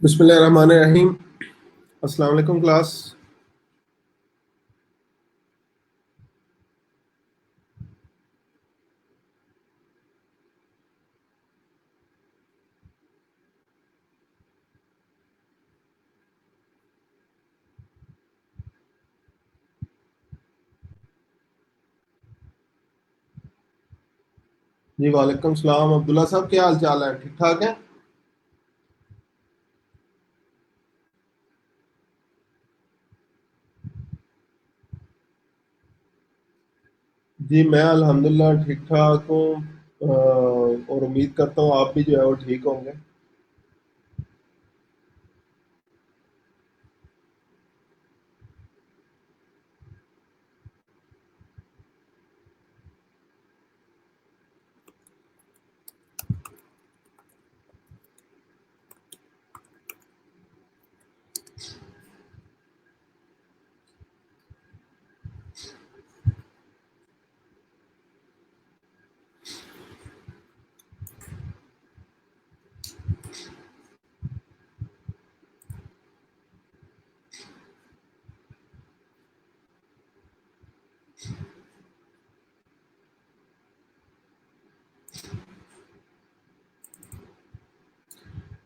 बिस्मिल्लाहिर्रहमानिर्रहीम। अस्सलाम वालेकुम क्लास। जी वालेकुम सलाम। अब्दुल्ला साहब, क्या हाल चाल है? ठीक ठाक है? जी मैं अल्हम्दुलिल्लाह ठीक ठाक हूँ। और उम्मीद करता हूँ आप भी जो है वो ठीक होंगे।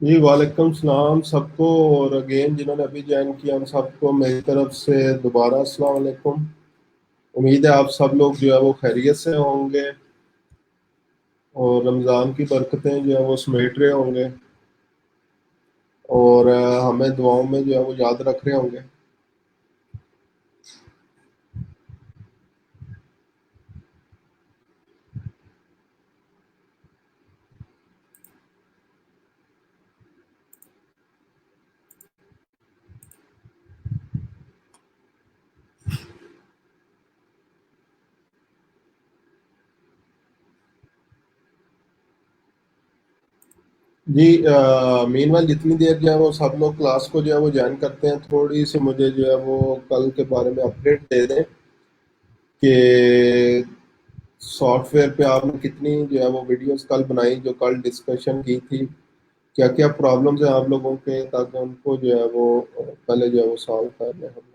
जी वालेकुम सलाम सबको। और अगेन जिन्होंने अभी ज्वाइन किया उन सबको मेरी तरफ से दोबारा अस्सलाम वालेकुम। उम्मीद है आप सब लोग जो है वो खैरियत से होंगे और रमज़ान की बरकतें जो है वो समेट रहे होंगे और हमें दुआओं में जो है वो याद रख रहे होंगे। जी मीनवाइल जितनी देर जो है वो सब लोग क्लास को जो है वो ज्वाइन करते हैं, थोड़ी सी मुझे जो है वो कल के बारे में अपडेट दे दें कि सॉफ्टवेयर पे आपने कितनी जो है वो वीडियोस कल बनाई, जो कल डिस्कशन की थी। क्या क्या प्रॉब्लम्स हैं आप लोगों के, ताकि उनको जो है वो पहले जो है वो सॉल्व कर लें हम लोग।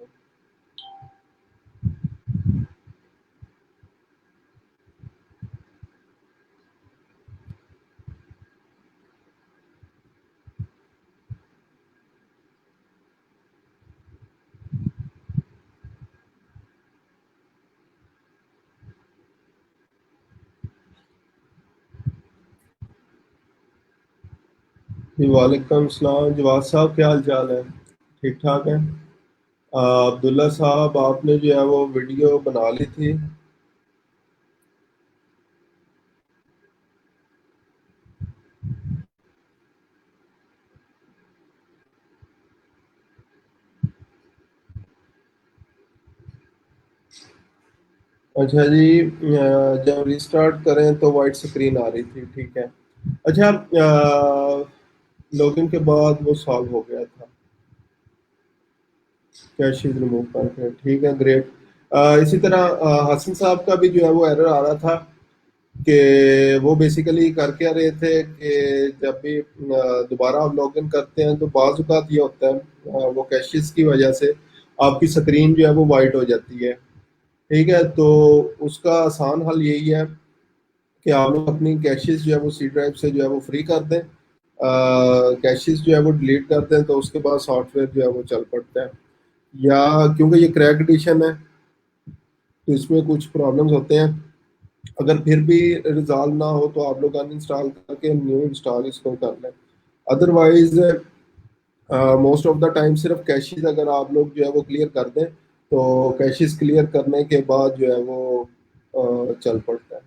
जी वालेकुम सलाम जवाद साहब, क्या हाल चाल है? ठीक ठाक है। अब्दुल्ला साहब, आपने जो है वो वीडियो बना ली थी? अच्छा जी, जब रिस्टार्ट करें तो वाइट स्क्रीन आ रही थी, ठीक है। अच्छा, लॉगिन के बाद वो सॉल्व हो गया था। कैशेज रिमूव करके, ठीक है, ग्रेट। इसी तरह हसन साहब का भी जो है वो एरर आ रहा था कि वो बेसिकली कर क्या रहे थे कि जब भी दोबारा आप लॉगिन करते हैं तो बाज़ औक़ात ये होता है, वो कैशेज की वजह से आपकी स्क्रीन जो है वो वाइट हो जाती है। ठीक है, तो उसका आसान हल यही है कि आप लोग अपनी कैशेस जो है वो सी ड्राइव से जो है वो फ्री कर दें, कैशेस जो है वो डिलीट कर दें, तो उसके बाद सॉफ्टवेयर जो है वो चल पड़ता है। या क्योंकि ये क्रैक एडिशन है तो इसमें कुछ प्रॉब्लम्स होते हैं। अगर फिर भी रिजॉल्व ना हो तो आप लोग अन इंस्टॉल करके न्यू इंस्टॉल इसको कर लें। Otherwise most of the time सिर्फ कैशेस अगर आप लोग जो है वो क्लियर कर दें तो कैशेस क्लियर करने के बाद जो है वो चल पड़ता है।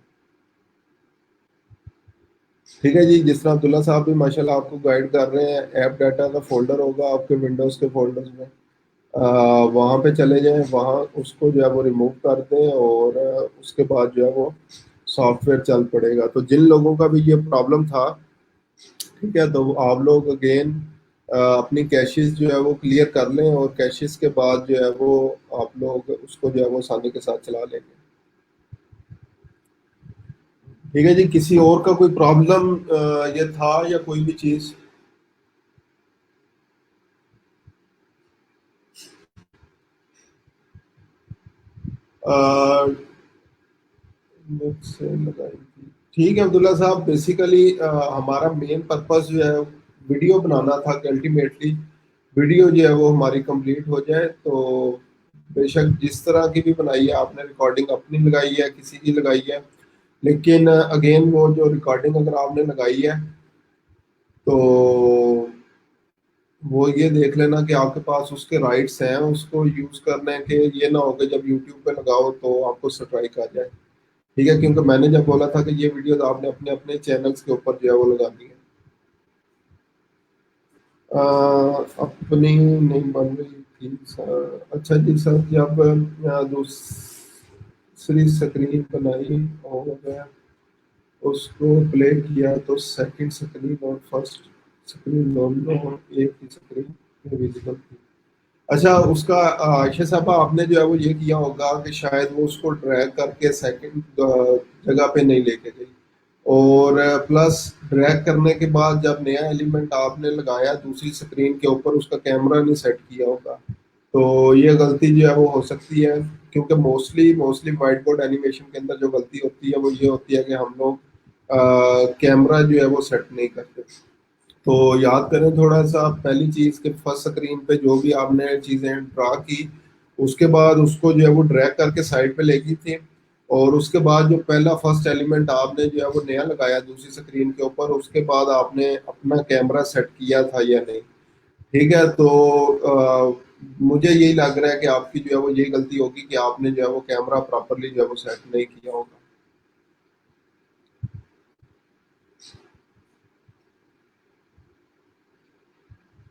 ठीक है जी, जिस तरह अब्दुल्ला साहब भी माशाल्लाह आपको गाइड कर रहे हैं, ऐप डाटा का फोल्डर होगा आपके विंडोज़ के फोल्डर्स में, वहाँ पे चले जाएं, वहाँ उसको जो है वो रिमूव कर दें और उसके बाद जो है वो सॉफ्टवेयर चल पड़ेगा। तो जिन लोगों का भी ये प्रॉब्लम था, ठीक है, तो आप लोग अगेन अपनी कैशेस जो है वो क्लियर कर लें और कैशेस के बाद जो है वो आप लोग उसको जो है वो आसानी के साथ चला लेंगे। ठीक है जी, किसी और का कोई प्रॉब्लम ये था या कोई भी चीज़? अ, से लगाई थी। ठीक है अब्दुल्ला साहब, बेसिकली हमारा मेन पर्पस जो है वीडियो बनाना था कि अल्टीमेटली वीडियो जो है वो हमारी कंप्लीट हो जाए। तो बेशक जिस तरह की भी बनाई है आपने, रिकॉर्डिंग अपनी लगाई है किसी की लगाई है, लेकिन अगेन वो जो रिकॉर्डिंग अगर आपने लगाई है तो वो ये देख लेना कि आपके पास उसके राइट्स हैं उसको यूज करने के। ये ना हो कि जब यूट्यूब पे लगाओ तो आपको स्ट्राइक आ जाए। ठीक है, क्योंकि मैंने जब बोला था कि ये वीडियो तो आपने अपने अपने चैनल्स के ऊपर जो है वो लगानी है। अपनी नहीं बन रही थी सर। अच्छा जी सर, जब दूसरी स्क्रीन बनाई और उसको प्ले किया तो सेकंड स्क्रीन और फर्स्ट स्क्रीन दोनों एक ही स्क्रीन में विजिबल थी। अच्छा, उसका आयशा साहबा आपने जो है वो ये किया होगा कि शायद वो उसको ड्रैग करके सेकंड जगह पे नहीं लेके गई, और प्लस ड्रैग करने के बाद जब नया एलिमेंट आपने लगाया दूसरी स्क्रीन के ऊपर उसका कैमरा नहीं सेट किया होगा। तो ये गलती जो है वो हो सकती है, क्योंकि mostly mostly white board animation के अंदर जो गलती होती है वो ये होती है कि हम लोग कैमरा जो है वो सेट नहीं करते। तो याद करें थोड़ा सा, पहली चीज कि फर्स्ट स्क्रीन पे जो भी आपने चीजें ड्रा की उसके बाद उसको जो है वो ड्रैग करके साइड पे लेगी थी, और उसके बाद जो पहला फर्स्ट एलिमेंट आपने जो है वो नया लगाया दूसरी स्क्रीन के ऊपर उसके बाद आपने अपना कैमरा सेट किया था या नहीं। ठीक है, तो मुझे यही लग रहा है कि आपकी जो है वो यही गलती होगी कि आपने जो है वो कैमरा प्रॉपरली जो है वो सेट नहीं किया होगा।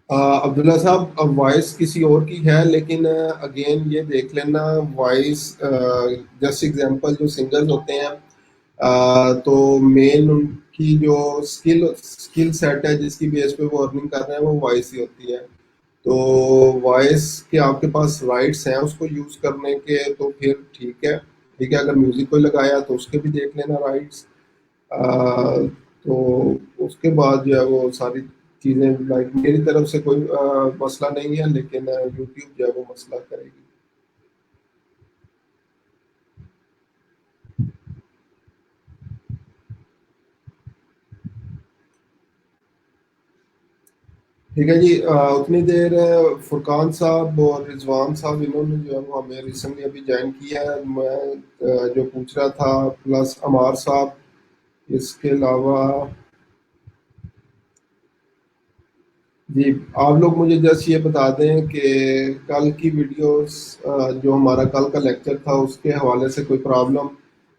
अब्दुल्ला साहब, अब वॉइस किसी और की है, लेकिन अगेन ये देख लेना, वॉइस जस्ट एग्जांपल जो सिंगर्स होते हैं तो मेन उनकी जो स्किल स्किल सेट है जिसकी बेस पे वो अर्निंग कर रहे हैं वो वॉइस ही होती है। तो वॉइस के आपके पास राइट्स हैं उसको यूज करने के, तो फिर ठीक है। ठीक है, अगर म्यूजिक को लगाया तो उसके भी देख लेना राइट्स। तो उसके बाद जो है वो सारी चीज़ें लाइक मेरी तरफ से कोई मसला नहीं है, लेकिन यूट्यूब जो है वो मसला करेगी। ठीक है जी, उतनी देर फुरकान साहब और रिजवान साहब इन्होंने जो है वो हमें रिसेंटली अभी ज्वाइन किया है। मैं जो पूछ रहा था, प्लस अमार साहब, इसके अलावा जी आप लोग मुझे जस्ट ये बता दें कि कल की वीडियोस जो हमारा कल का लेक्चर था उसके हवाले से कोई प्रॉब्लम,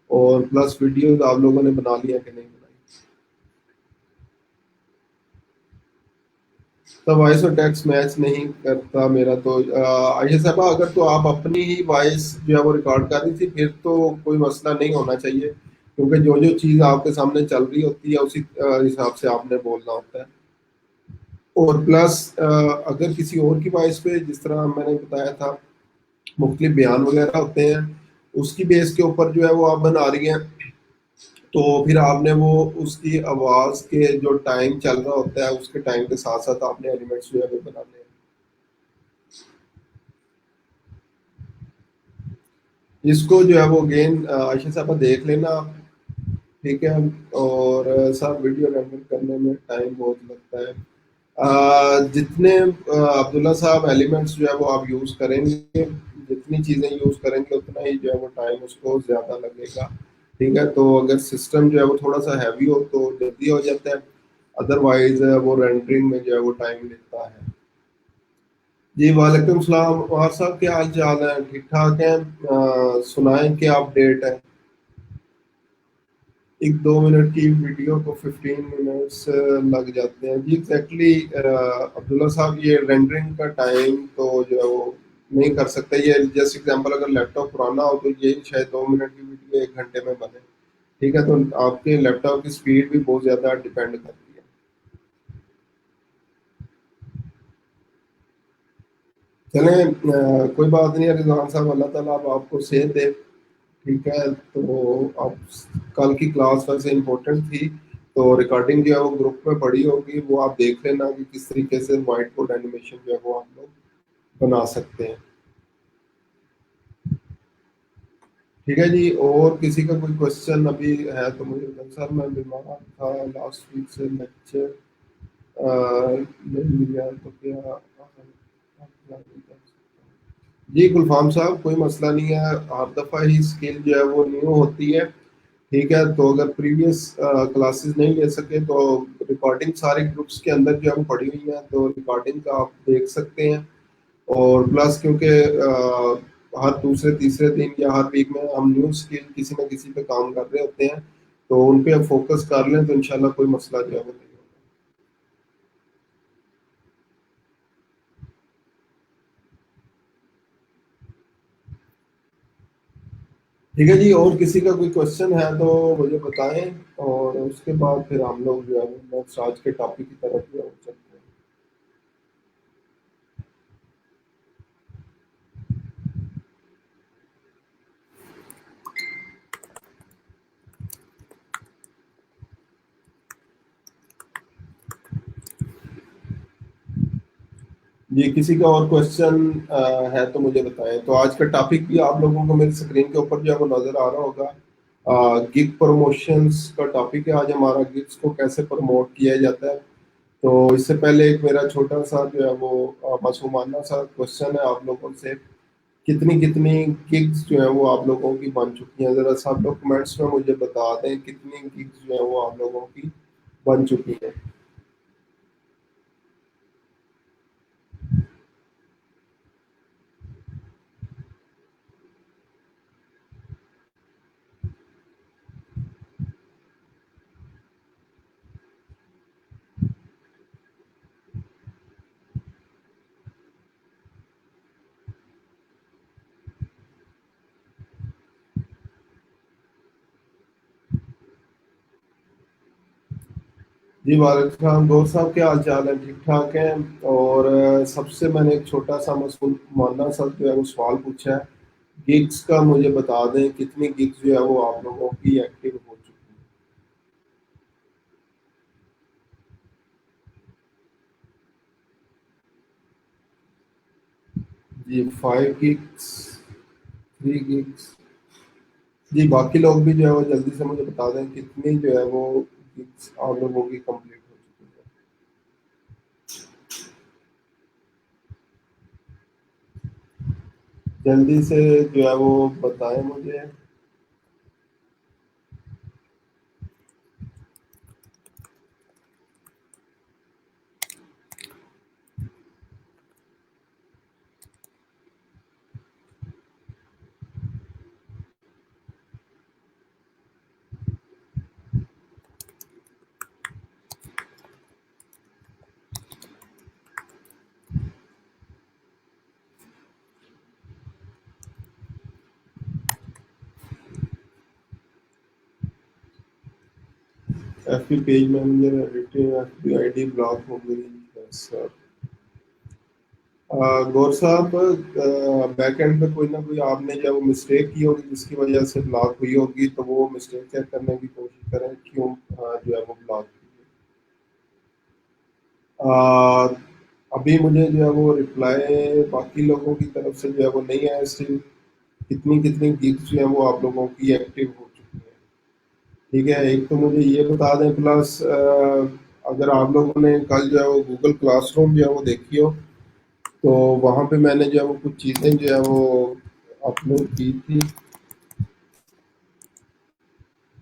और प्लस वीडियोस आप लोगों ने बना लिया कि नहीं बनाई। तो वॉइस और टेक्स्ट मैच नहीं करता मेरा, तो आयशा साहबा अगर तो आप अपनी ही वॉइस जो है वो रिकॉर्ड कर रही थी फिर तो कोई मसला नहीं होना चाहिए, क्योंकि जो जो चीज़ आपके सामने चल रही होती है उसी हिसाब से आपने बोलना होता है। और प्लस अगर किसी और की वॉइस पे जिस तरह मैंने बताया था मुख्तलिफ बयान वगैरह होते हैं उसकी बेस के ऊपर जो है वो आप बना रही हैं, तो फिर आपने वो उसकी आवाज के जो टाइम चल रहा होता है उसके टाइम के साथ साथ आपने एलिमेंट्स जो है वो बनाने हैं। इसको जो है वो अगेन आयशा साहब देख लेना आप। ठीक है, और सब वीडियो रेंडर करने में टाइम बहुत लगता है। जितने अब्दुल्ला साहब एलिमेंट्स जो है वो आप यूज करेंगे, जितनी चीजें यूज करेंगे उतना ही जो है वो टाइम उसको ज्यादा लगेगा। ठीक है, तो अगर सिस्टम जो है वो थोड़ा सा हैवी हो तो जल्दी हो जाता है, अदरवाइज वो रेंडरिंग में जो है वो टाइम लेता है। जी वालेकुम सलाम, और साहब क्या हाल चाल है? ठीक ठाक है? सुनाएं क्या अपडेट है? एक 2 मिनट की वीडियो को 15 मिनट्स लग जाते हैं जी एग्जैक्टली। अब्दुल्ला साहब ये रेंडरिंग का टाइम तो जो है वो नहीं कर सकते। ये जस्ट एग्जांपल, अगर लैपटॉप पुराना हो तो ये शायद 2 मिनट की वीडियो 1 घंटे में बने। ठीक है, तो आपके लैपटॉप की स्पीड भी बहुत ज़्यादा डिपेंड करती है। चलें, कोई बात नहीं है रिजवान साहब, अल्लाह ताला अब आपको सेहत दे। ठीक है, तो अब कल की क्लास वैसे इम्पोर्टेंट थी, तो रिकॉर्डिंग जो है वो ग्रुप में पड़ी होगी, वो आप देख लेना कि किस तरीके से वाइट बोर्ड एनिमेशन जो है वो आप लोग बना सकते हैं। ठीक है जी, और किसी का कोई क्वेश्चन अभी है तो मुझे बताएं। सर मैं बीमार था, लास्ट वीक से लेक्चर ले लिया तो क्या जी गुलफाम साहब, कोई मसला नहीं है। हर दफ़ा ही स्किल जो है वो न्यू होती है। ठीक है, तो अगर प्रीवियस क्लासेस नहीं ले सके तो रिकॉर्डिंग सारे ग्रुप्स के अंदर जो है वो पड़ी हुई है, तो रिकॉर्डिंग का आप देख सकते हैं। और प्लस क्योंकि हर दूसरे तीसरे दिन या हर वीक में हम न्यू स्किल किसी न किसी पे काम कर रहे होते हैं, तो उन पे आप फोकस कर लें तो इंशाल्लाह कोई मसला जो है वो नहीं होगा। ठीक है जी, और किसी का कोई क्वेश्चन है तो मुझे बताएं, और उसके बाद फिर हम लोग जो है नेक्स्ट आज के टॉपिक की तरफ जो है वो चलते हैं। जी किसी का और क्वेश्चन है तो मुझे बताएं। तो आज का टॉपिक भी आप लोगों को मेरी स्क्रीन के ऊपर जो है वो नजर आ रहा होगा। गिग प्रमोशंस का टॉपिक है आज हमारा, गिग्स को कैसे प्रमोट किया जाता है। तो इससे पहले एक मेरा छोटा सा जो है वो मासूमाना सा क्वेश्चन है आप लोगों से। कितनी कितनी गिग्स जो है वो आप लोगों की बन चुकी हैं, जरा सब लोग कमेंट्स में मुझे बता दें कितनी गिग्स जो है वो आप लोगों की बन चुकी हैं। जी वालेकुम गौर साहब, क्या हाल चाल है? ठीक ठाक हैं। और सबसे मैंने एक छोटा सा मसूल मानना सा जो है वो सवाल पूछा है, गिग्स का मुझे बता दें कितनी गिग्स जो है वो आप लोगों की एक्टिव हो चुकी है। जी 5 गिग्स, 3 गिग्स। जी बाकी लोग भी जो है वो जल्दी से मुझे बता दें कितनी जो है वो गिग्स आप लोगों की कंप्लीट हो चुकी है। जल्दी से जो है वो बताएं मुझे। FP page manager editing, FP ID block हो गई है सर। गौर साहब, बैक एंड पे कोई ना कोई आपने जब वो मिस्टेक की होगी जिसकी वजह से ब्लॉक हुई होगी, तो वो मिस्टेक चेक करने की कोशिश करें क्यों जो है वो ब्लॉक हुई है। अभी मुझे जो है वो रिप्लाई बाकी लोगों की तरफ से जो है वो नहीं आया स्टिल। कितनी कितनी गिग्स जो है वो आप लोगों की एक्टिव हो चुकी है। ठीक है, एक तो मुझे ये बता दें, प्लस अगर आप लोगों ने कल जो है वो गूगल क्लासरूम जो है वो देखी हो, तो वहाँ पे मैंने जो है वो कुछ चीज़ें जो है वो अपलोड की थी,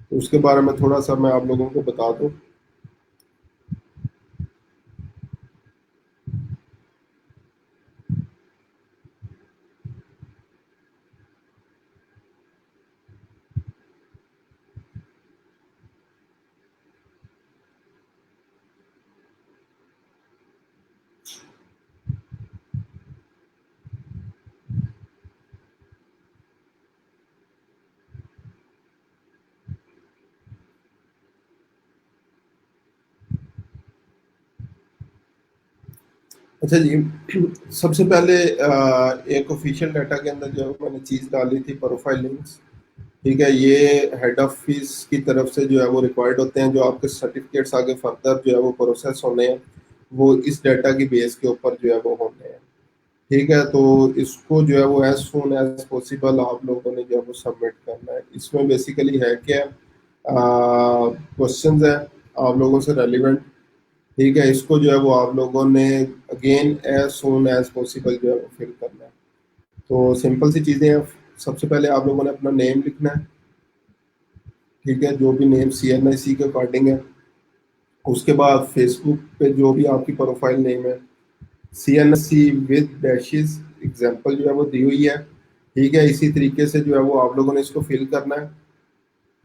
तो उसके बारे में थोड़ा सा मैं आप लोगों को बता दूं। अच्छा जी, सबसे पहले एक ऑफिशियल डाटा के अंदर जो है मैंने चीज़ डाली थी प्रोफाइल लिंक्स। ठीक है, ये हेड ऑफिस की तरफ से जो है वो रिक्वायर्ड होते हैं, जो आपके सर्टिफिकेट्स आगे फर्दर जो है वो प्रोसेस होने हैं, वो इस डाटा की बेस के ऊपर जो है वो होने हैं। ठीक है, तो इसको जो है वो एज सून एज पॉसिबल आप लोगों ने जो है वो सबमिट करना है। इसमें बेसिकली है क्या, क्वेश्चंस है आप लोगों से रेलिवेंट। ठीक है, इसको जो है वो आप लोगों ने again as soon as possible जो है वो फिल करना है। तो सिंपल सी चीज़ें हैं। सबसे पहले आप लोगों ने अपना नेम लिखना है। ठीक है, जो भी नेम CNIC के अकॉर्डिंग है। उसके बाद फेसबुक पे जो भी आपकी प्रोफाइल नेम है, CNSC विद डैशेस एग्जाम्पल जो है वो दी हुई है। ठीक है, इसी तरीके से जो है वो आप लोगों ने इसको फिल करना है।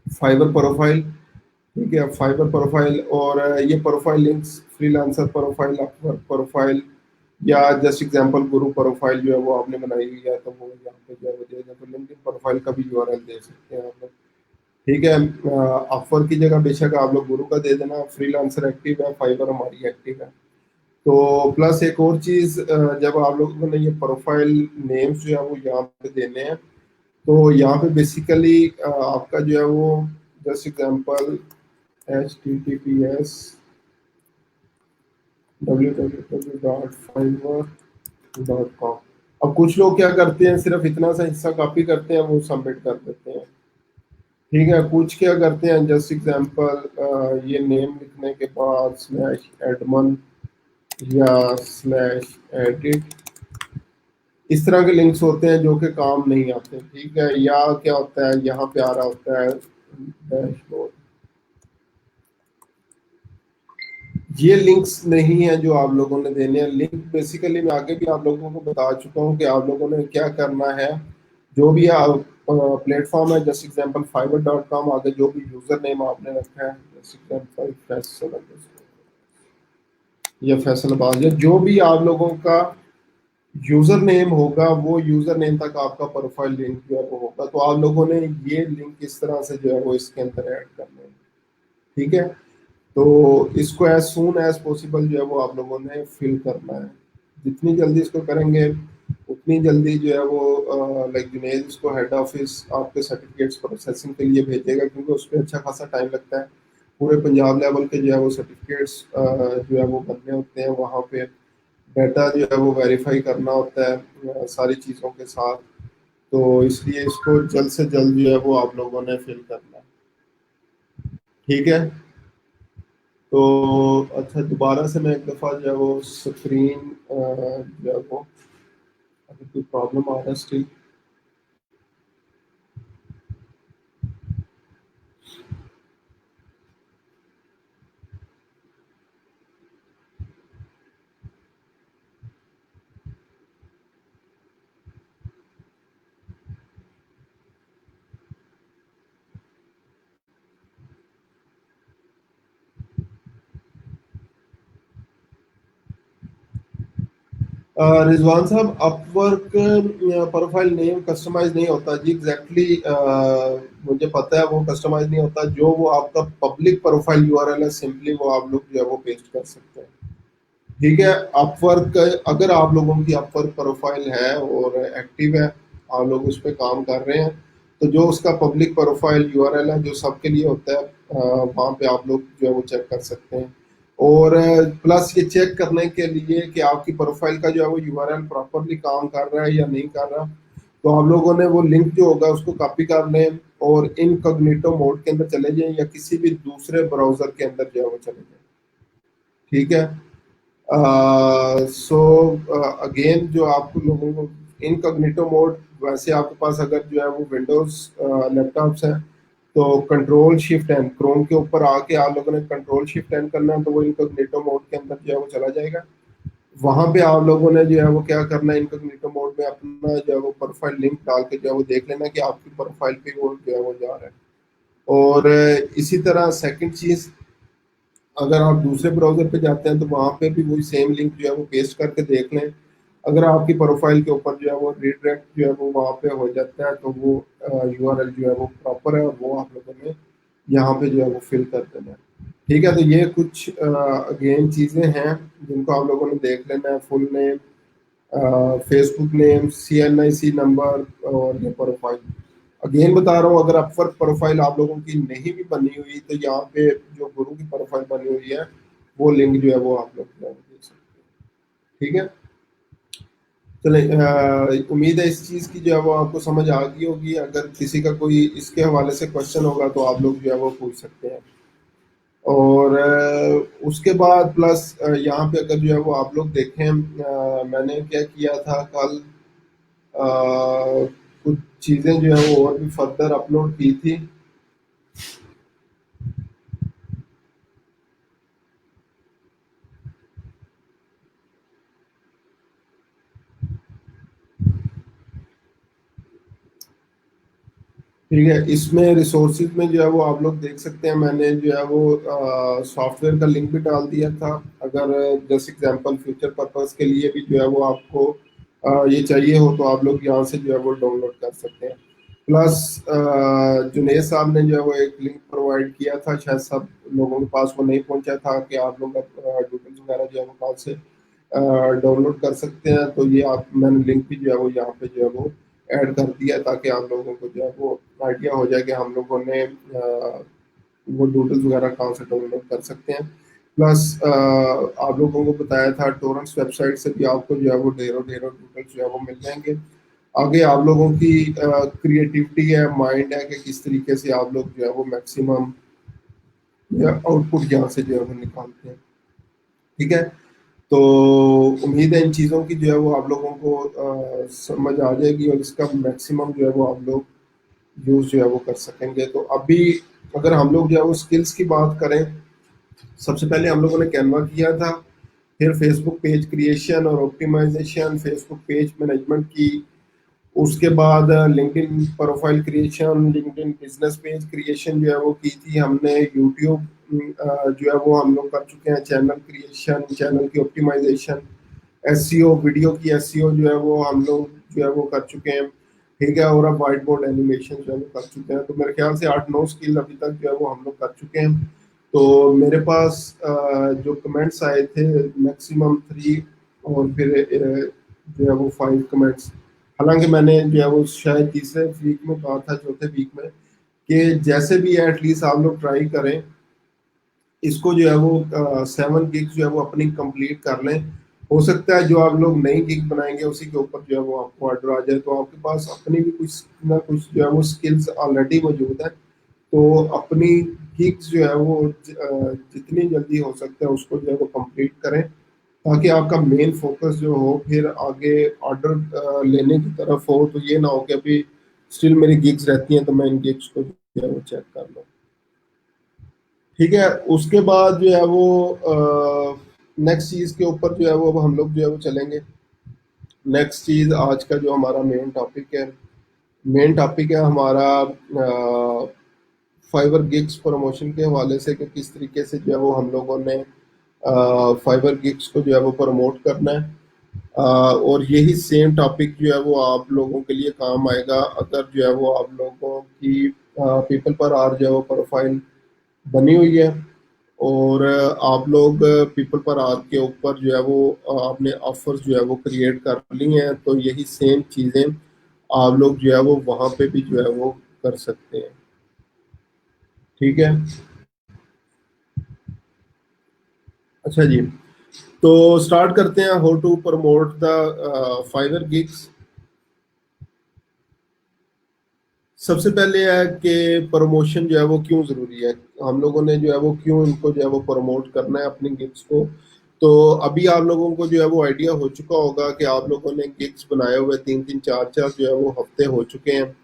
फाइबर प्रोफाइल, ठीक है, फाइबर प्रोफाइल, और ये profile links freelancer profile, Upwork profile, या जस्ट एग्जांपल गुरु प्रोफाइल जो है वो आपने बनाई हुई है, तो वो यहाँ पे जो है वो दे दें। तो लिंक्डइन प्रोफाइल का भी URL दे सकते हैं आप लोग। ठीक है, अपवर्क की जगह बेशक आप लोग गुरु का दे देना। फ्रीलांसर एक्टिव है, फाइबर हमारी एक्टिव है। तो प्लस एक और चीज, जब आप लोगों ने ये प्रोफाइल नेम्स जो है वो यहाँ पे देने हैं, तो यहाँ पे बेसिकली आपका जो है वो जस्ट एग्जांपल https://www.fiverr.com। अब कुछ लोग क्या करते हैं, सिर्फ इतना सा हिस्सा कॉपी करते हैं, वो सबमिट कर देते हैं। ठीक है, कुछ क्या करते हैं, जस्ट एग्जांपल ये नेम लिखने के बाद /admin या /edit, इस तरह के लिंक्स होते हैं जो कि काम नहीं आते। ठीक है, या क्या होता है, यहाँ पे आ रहा होता है डैशबोर्ड। ये लिंक्स नहीं है जो आप लोगों ने देने हैं। लिंक बेसिकली मैं आगे भी आप लोगों को बता चुका हूँ कि आप लोगों ने क्या करना है। जो भी आप प्लेटफॉर्म है, जैसे एग्जांपल fiverr.com, आगे जो भी यूजर नेम आपने रखा है, जैसे एग्जांपल फैसल या फैसलाबाद, या जो भी आप लोगों का यूजर नेम होगा, वो यूजर नेम तक आपका प्रोफाइल लिंक जो है वो होगा। तो आप लोगों ने ये लिंक इस तरह से जो है वो इसके अंदर ऐड करने हैं। ठीक है, तो इसको एज सून एज पॉसिबल जो है वो आप लोगों ने फिल करना है। जितनी जल्दी इसको करेंगे उतनी जल्दी जो है वो लाइक जुनेद इसको हेड ऑफिस आपके सर्टिफिकेट्स प्रोसेसिंग के लिए भेजेगा, क्योंकि उस पर अच्छा खासा टाइम लगता है। पूरे पंजाब लेवल के जो है वो सर्टिफिकेट्स जो है वो बनने होते हैं। वहाँ पे डाटा जो है वो वेरीफाई करना होता है सारी चीज़ों के साथ। तो इसलिए इसको जल्द से जल्द जो है वो आप लोगों ने फिल करना है। ठीक है, तो अच्छा, दोबारा से मैं एक दफ़ा जो है वो स्क्रीन जो है वो, अभी कोई प्रॉब्लम आ रहा है स्टिल। रिजवान साहब, अपवर्क प्रोफाइल नेम कस्टमाइज नहीं होता जी, एग्जैक्टली मुझे पता है वो कस्टमाइज नहीं होता। जो वो आपका पब्लिक प्रोफाइल URL है, सिंपली वो आप लोग जो है वो पेस्ट कर सकते हैं। ठीक है, अपवर्क, अगर आप लोगों की अपवर्क प्रोफाइल है और एक्टिव है, आप लोग उस पर काम कर रहे हैं, तो जो उसका पब्लिक प्रोफाइल URL है जो सबके लिए होता है, वहाँ पे आप लोग जो है वो चेक कर सकते हैं। और प्लस ये चेक करने के लिए कि आपकी प्रोफाइल का जो है वो URL प्रॉपरली काम कर रहा है या नहीं कर रहा, तो आप लोगों ने वो लिंक जो होगा उसको कॉपी कर लें और इनकॉग्निटो मोड के अंदर चले जाएं, या किसी भी दूसरे ब्राउजर के अंदर जो है वो चले जाएं। ठीक है, सो अगेन जो आप लोगों को इनकॉग्निटो मोड, वैसे आपके पास अगर जो है वो विंडोज लैपटॉप्स हैं, तो कंट्रोल शिफ्ट एन, क्रोम के ऊपर आके आप लोगों ने कंट्रोल शिफ्ट एन करना है, तो वो इनकॉग्निटो मोड के अंदर जो है वो चला जाएगा। वहां पे आप लोगों ने जो है वो क्या करना है, इनकॉग्निटो मोड में अपना जो है वो प्रोफाइल लिंक डाल के जो है वो देख लेना कि आपकी प्रोफाइल पे वो जो है वो जा रहा है। और इसी तरह सेकंड चीज, अगर आप दूसरे ब्राउजर पे जाते हैं तो वहां पे भी वही सेम लिंक जो है वो पेस्ट करके देख लें। अगर आपकी प्रोफाइल के ऊपर जो है वो रीडायरेक्ट जो है वो वहां पे हो जाता है, तो वो URL जो है वो प्रॉपर है, और वो आप लोगों ने यहाँ पे जो है वो फिल कर देना है। ठीक है, तो ये कुछ अगेन चीज़ें हैं जिनको आप लोगों ने देख लेना है। Full name, Facebook name, CNIC number, और ये प्रोफाइल। अगेन बता रहा हूँ, अगर अपवर्क प्रोफाइल आप लोगों की नहीं भी बनी हुई, तो यहाँ पे जो गुरु की प्रोफाइल बनी हुई है, वो लिंक जो है वो आप लोग जो है वो देख सकते हैं। ठीक है, चले, उम्मीद है इस चीज़ की जो है वो आपको समझ आ गई होगी। अगर किसी का कोई इसके हवाले से क्वेश्चन होगा तो आप लोग जो है वो पूछ सकते हैं। और उसके बाद प्लस यहाँ पे अगर जो है वो आप लोग देखें, मैंने क्या किया था कल, कुछ चीज़ें जो है वो और भी फर्दर अपलोड की थी। ठीक है, इसमें रिसोर्सेज में जो है वो आप लोग देख सकते हैं, मैंने जो है वो सॉफ्टवेयर का लिंक भी डाल दिया था। अगर जैसे एग्जांपल फ्यूचर पर्पस के लिए भी जो है वो आपको ये चाहिए हो तो आप लोग यहाँ से जो है वो डाउनलोड कर सकते हैं। प्लस जुनेद साहब ने जो है वो एक लिंक प्रोवाइड किया था, शायद सब लोगों के पास वो नहीं पहुंचा था, कि आप लोग डिटेल्स वगैरह जो है वो कहाँ से डाउनलोड कर सकते हैं। तो ये आप, मैंने लिंक भी जो है वो यहाँ पे जो है वो ऐड कर दिया, ताकि आप लोगों को जो है वो आइडिया हो जाए कि हम लोगों ने वो डूडल्स वगैरह कहाँ से डाउनलोड कर सकते हैं। प्लस आप लोगों को बताया था टोरेंट्स वेबसाइट से भी आपको जो है वो ढेरों ढेरों डूडल्स जो है वो मिल जाएंगे। आगे आप लोगों की क्रिएटिविटी है, माइंड है कि किस तरीके से आप लोग जो है वो मैक्सिमम आउटपुट यहाँ से जो है वो निकालते हैं। ठीक है, तो उम्मीद है इन चीज़ों की जो है वो आप लोगों को समझ आ जाएगी, और इसका मैक्सिमम जो है वो आप लोग यूज़ जो है वो कर सकेंगे। तो अभी अगर हम लोग जो है वो स्किल्स की बात करें, सबसे पहले हम लोगों ने कैनवा किया था, फिर फेसबुक पेज क्रिएशन और ऑप्टिमाइजेशन, फेसबुक पेज मैनेजमेंट की, उसके बाद LinkedIn profile creation, LinkedIn business page creation जो है वो की थी हमने, यूट्यूब जो है वो हम लोग कर चुके हैं, चैनल क्रिएशन, चैनल की ऑप्टिमाइजेशन, एसईओ, वीडियो की एसईओ जो है वो हम लोग जो है वो कर चुके हैं। ठीक है, और अब व्हाइट बोर्ड एनिमेशन जो है वो कर चुके हैं। तो मेरे ख्याल से 8-9 स्किल अभी तक जो है वो हम लोग कर चुके हैं। तो मेरे पास जो कमेंट्स आए थे मैक्सिमम 3, और फिर जो है वो 5 कमेंट्स। हालांकि मैंने जो है वो शायद तीसरे वीक में कहा था, चौथे वीक में, कि जैसे भी एटलीस्ट आप लोग ट्राई करें, इसको जो है वो 7 गिग जो है वो अपनी कंप्लीट कर लें। हो सकता है जो आप लोग नई गिग बनाएंगे उसी के ऊपर जो है वो आपको ऑर्डर आ जाए, तो आपके पास अपनी भी कुछ ना कुछ जो है वो स्किल्स ऑलरेडी मौजूद है। तो अपनी गिग्स जो है वो जितनी जल्दी हो सकता है उसको जो है वो कंप्लीट करें, ताकि आपका मेन फोकस जो हो फिर आगे ऑर्डर लेने की तरफ हो। तो ये ना हो कि अभी स्टिल मेरी गिग्स रहती हैं तो मैं इन गिग्स को जो है वो चेक कर लूँ। ठीक है, उसके बाद जो है वो नेक्स्ट चीज के ऊपर जो है वो अब हम लोग जो है वो चलेंगे। नेक्स्ट चीज आज का जो हमारा मेन टॉपिक है, मेन टॉपिक है हमारा फाइवर गिग्स प्रमोशन के हवाले से, कि किस तरीके से जो है वो हम लोगों ने फाइवर गिग्स को जो है वो प्रमोट करना है। और यही सेम टॉपिक जो है वो आप लोगों के लिए काम आएगा अगर जो है वो आप लोगों की पीपल पर आर जो है वो प्रोफाइल बनी हुई है, और आप लोग पीपल पर आर के ऊपर जो है वो आपने ऑफर्स जो है वो क्रिएट कर ली हैं। तो यही सेम चीज़ें आप लोग जो है वो वहाँ पे भी जो है वो कर सकते हैं। ठीक है, अच्छा जी, तो स्टार्ट करते हैं how to promote the Fiverr gigs. सबसे पहले है कि प्रमोशन जो है वो क्यों ज़रूरी है, हम लोगों ने जो है वो क्यों इनको जो है वो प्रमोट करना है अपनी गिग्स को। तो अभी आप लोगों को जो है वो आइडिया हो चुका होगा कि आप लोगों ने गिग्स बनाए हुए 3-3 4-4 जो है वो हफ्ते हो चुके हैं,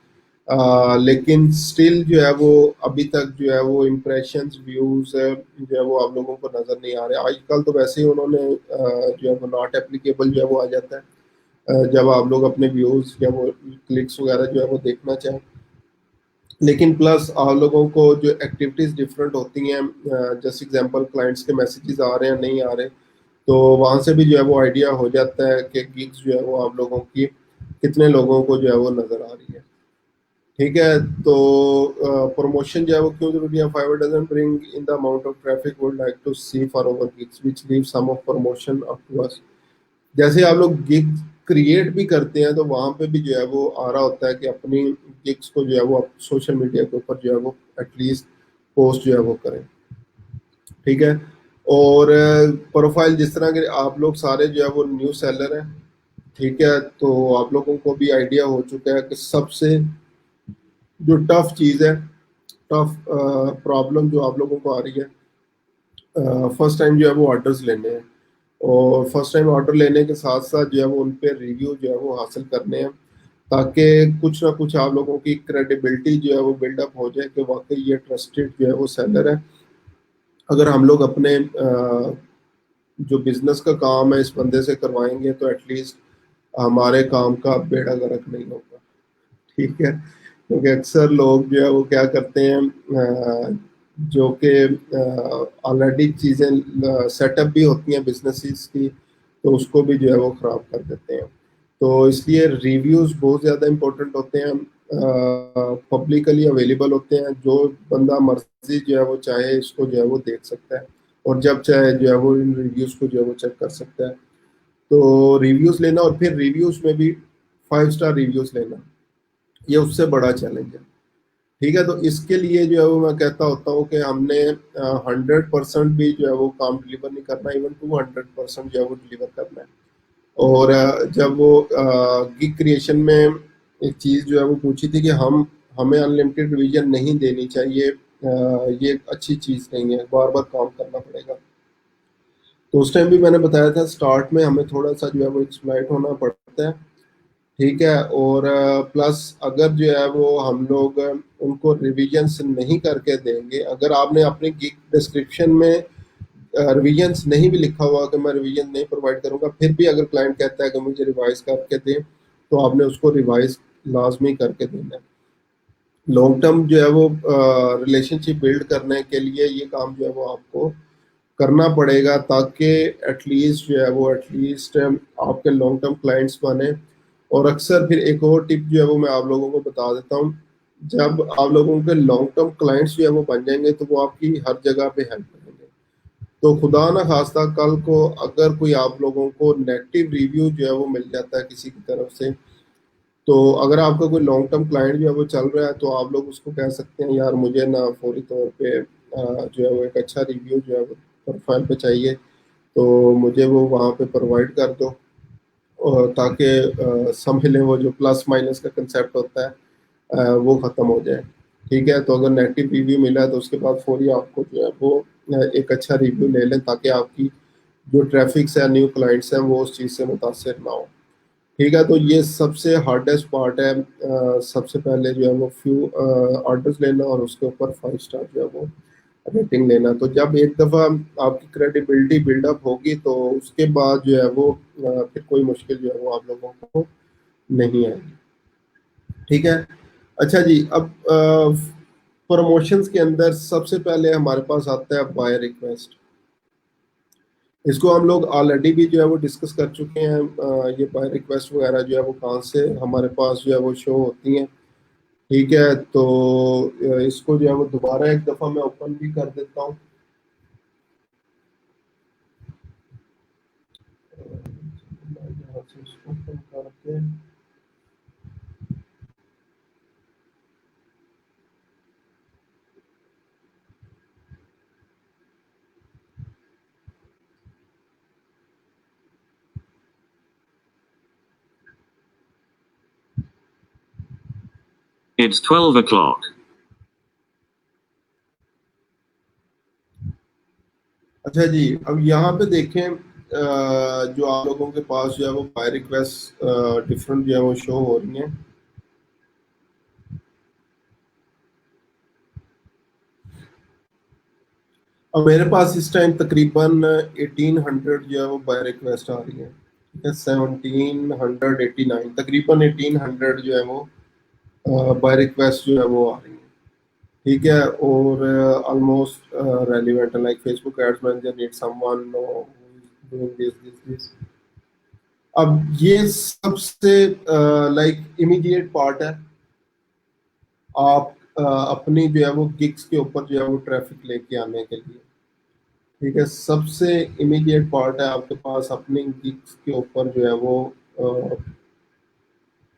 लेकिन स्टिल जो है वो अभी तक जो है वो इम्प्रेशंस, व्यूज़ जो है वो आप लोगों को नज़र नहीं आ रहे। आजकल तो वैसे ही उन्होंने जो है वो नॉट एप्लीकेबल जो है वो आ जाता है जब आप लोग अपने व्यूज़ या वो क्लिक्स वगैरह जो है वो देखना चाहें। लेकिन प्लस आप लोगों को जो एक्टिविटीज़ डिफरेंट होती हैं, जैसे एग्जांपल क्लाइंट्स के मैसेजेस आ रहे हैं नहीं आ रहे, तो वहाँ से भी जो है वो आइडिया हो जाता है कि गिग्स जो है वो आप लोगों की कितने लोगों को जो है वो नज़र आ रही है। ठीक है, तो प्रमोशन जो है वो क्यों जरूरी है। Fiverr doesn't bring in the amount of traffic would like to see for our gigs which leave some of promotion up to us. जैसे आप लोग गिग क्रिएट भी करते हैं तो वहां पे भी जो है वो आ रहा होता है कि अपनी गिग्स को जो है वो सोशल मीडिया के ऊपर जो है वो एटलीस्ट पोस्ट जो है वो करें। ठीक है, और प्रोफाइल जिस तरह के आप लोग सारे जो है वो न्यू सेलर हैं, ठीक है, तो आप लोगों को भी आइडिया हो चुका है कि सबसे जो टफ चीज़ है, टफ प्रॉब्लम जो आप लोगों को आ रही है, फर्स्ट टाइम जो है वो ऑर्डर्स लेने हैं। और फर्स्ट टाइम ऑर्डर लेने के साथ साथ जो है वो उन पे रिव्यू जो है वो हासिल करने हैं, ताकि कुछ ना कुछ आप लोगों की क्रेडिबिलिटी जो है वो बिल्डअप हो जाए कि वाकई ये ट्रस्टेड जो है वो सेलर है। अगर हम लोग अपने जो बिजनेस का काम है इस बंदे से करवाएंगे तो एटलीस्ट हमारे काम का बेड़ा गर्क नहीं होगा। ठीक है, क्योंकि अक्सर लोग जो है वो क्या करते हैं, जो कि ऑलरेडी चीज़ें सेटअप भी होती हैं बिजनेसेस की, तो उसको भी जो है वो ख़राब कर देते हैं। तो इसलिए रिव्यूज़ बहुत ज़्यादा इम्पोर्टेंट होते हैं, पब्लिकली अवेलेबल होते हैं, जो बंदा मर्जी जो है वो चाहे इसको जो है वो देख सकता है, और जब चाहे जो है वो इन रिव्यूज़ को जो है वो चेक कर सकता है। तो रिव्यूज़ लेना, और फिर रिव्यूज़ में भी 5 स्टार रिव्यूज़ लेना, ये उससे बड़ा चैलेंज है। ठीक है, तो इसके लिए जो है वो मैं कहता होता हूँ कि हमने 100% भी जो है वो काम डिलीवर नहीं करना, इवन 200% जो है वो डिलीवर करना है। और जब वो गिग क्रिएशन में एक चीज़ जो है वो पूछी थी कि हमें अनलिमिटेड रिवीजन नहीं देनी चाहिए, ये अच्छी चीज़ नहीं है, बार बार काम करना पड़ेगा। तो उस टाइम भी मैंने बताया था, स्टार्ट में हमें थोड़ा सा जो है वो एक्सप्लॉइट होना पड़ता है। ठीक है, और प्लस अगर जो है वो हम लोग उनको रिविजन्स नहीं करके देंगे, अगर आपने अपने गिग डिस्क्रिप्शन में रिविजन्स नहीं भी लिखा हुआ कि मैं रिविजन नहीं प्रोवाइड करूंगा, फिर भी अगर क्लाइंट कहता है कि मुझे रिवाइज करके दें, तो आपने उसको रिवाइज लाजमी करके देना है। लॉन्ग टर्म जो है वो रिलेशनशिप बिल्ड करने के लिए ये काम जो है वो आपको करना पड़ेगा, ताकि एटलीस्ट जो है वो एटलीस्ट आपके लॉन्ग टर्म क्लाइंट्स बने। और अक्सर फिर एक और टिप जो है वो मैं आप लोगों को बता देता हूँ, जब आप लोगों के लॉन्ग टर्म क्लाइंट्स जो है वो बन जाएंगे तो वो आपकी हर जगह पे हेल्प करेंगे। तो खुदा ना खास्ता कल को अगर कोई आप लोगों को नेगेटिव रिव्यू जो है वो मिल जाता है किसी की तरफ से, तो अगर आपका कोई लॉन्ग टर्म क्लाइंट जो है वो चल रहा है, तो आप लोग उसको कह सकते हैं, यार मुझे ना फौरी तौर पे जो है वो एक अच्छा रिव्यू जो है वो प्रोफाइल पे चाहिए, तो मुझे वो वहाँ पे प्रोवाइड कर दो, और ताकि समझ लें वो जो प्लस माइनस का कंसेप्ट होता है वो ख़त्म हो जाए। ठीक है, तो अगर नेगेटिव रिव्यू मिला है तो उसके बाद फौरी आपको जो है वो एक अच्छा रिव्यू ले लें, ताकि आपकी जो ट्रैफिक्स है, न्यू क्लाइंट्स हैं, वो उस चीज़ से मुतासर ना हो। ठीक है, तो ये सबसे हार्डेस्ट पार्ट है, सबसे पहले जो है वो फ्यू ऑर्डर्स लेना, और उसके ऊपर 5 स्टार जो है वो रेटिंग लेना। तो जब एक दफ़ा आपकी क्रेडिबिलिटी बिल्डअप होगी, तो उसके बाद जो है वो फिर कोई मुश्किल जो है वो आप लोगों को नहीं आएगी। ठीक है, अच्छा जी, अब प्रमोशंस के अंदर सबसे पहले हमारे पास आता है बाय रिक्वेस्ट। इसको हम लोग ऑलरेडी भी जो है वो डिस्कस कर चुके हैं, ये बाय रिक्वेस्ट वगैरह जो है वो कहाँ से हमारे पास जो है वो शो होती हैं। ठीक है, तो इसको जो है वो दोबारा एक दफ़ा मैं ओपन भी कर देता हूँ। यहाँ से इसको ओपन करके, It's 12 o'clock. अच्छा जी, अब यहाँ पे देखें, जो आप लोगों के पास जो है वो बाय रिक्वेस्ट डिफरेंट जो है वो शो हो रही हैं। अब मेरे पास इस टाइम तकरीबन 1800 जो है वो बाय रिक्वेस्ट आ रही है। ठीक है, 1789, तकरीबन 1800 जो है वो बाय रिक्वेस्ट जो है वो आ रही है। ठीक है, और ऑलमोस्ट रेलिवेंट है, like Facebook ads manager need someone doing this. अब ये सबसे लाइक इमीडिएट पार्ट है, आप अपनी जो है वो गिग्स के ऊपर जो है वो ट्रैफिक लेके आने के लिए। ठीक है, सबसे इमीडिएट पार्ट है आपके पास अपनी गिग्स के ऊपर जो है वो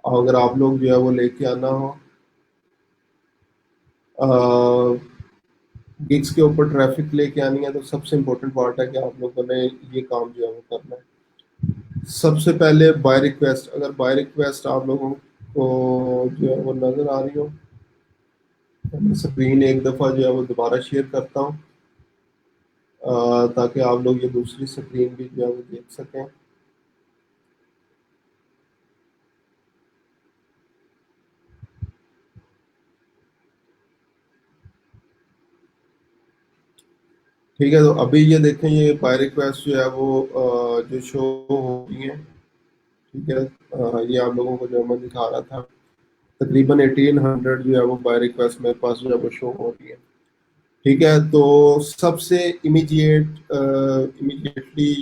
अगर आप लोग जो है वो लेके आना हो, गिग्स के ऊपर ट्रैफिक लेके आनी है, तो सबसे इम्पोर्टेंट पार्ट है कि आप लोगों ने ये काम जो है वो करना है। सबसे पहले बाय रिक्वेस्ट, अगर बाय रिक्वेस्ट आप लोगों को जो है वो नज़र आ रही हो, तो मैं स्क्रीन एक दफ़ा जो है वो दोबारा शेयर करता हूँ, ताकि आप लोग ये दूसरी स्क्रीन भी जो है वो देख सकें। ठीक है, तो अभी ये देखें, ये बाय रिक्वेस्ट जो है वो जो शो हो रही है। ठीक है, ये आप लोगों को जो मैं दिखा रहा था, तकरीबन 1800 जो है वो बाय रिक्वेस्ट मेरे पास जो है वो शो हो रही है। ठीक है, तो सबसे इमीडिएटली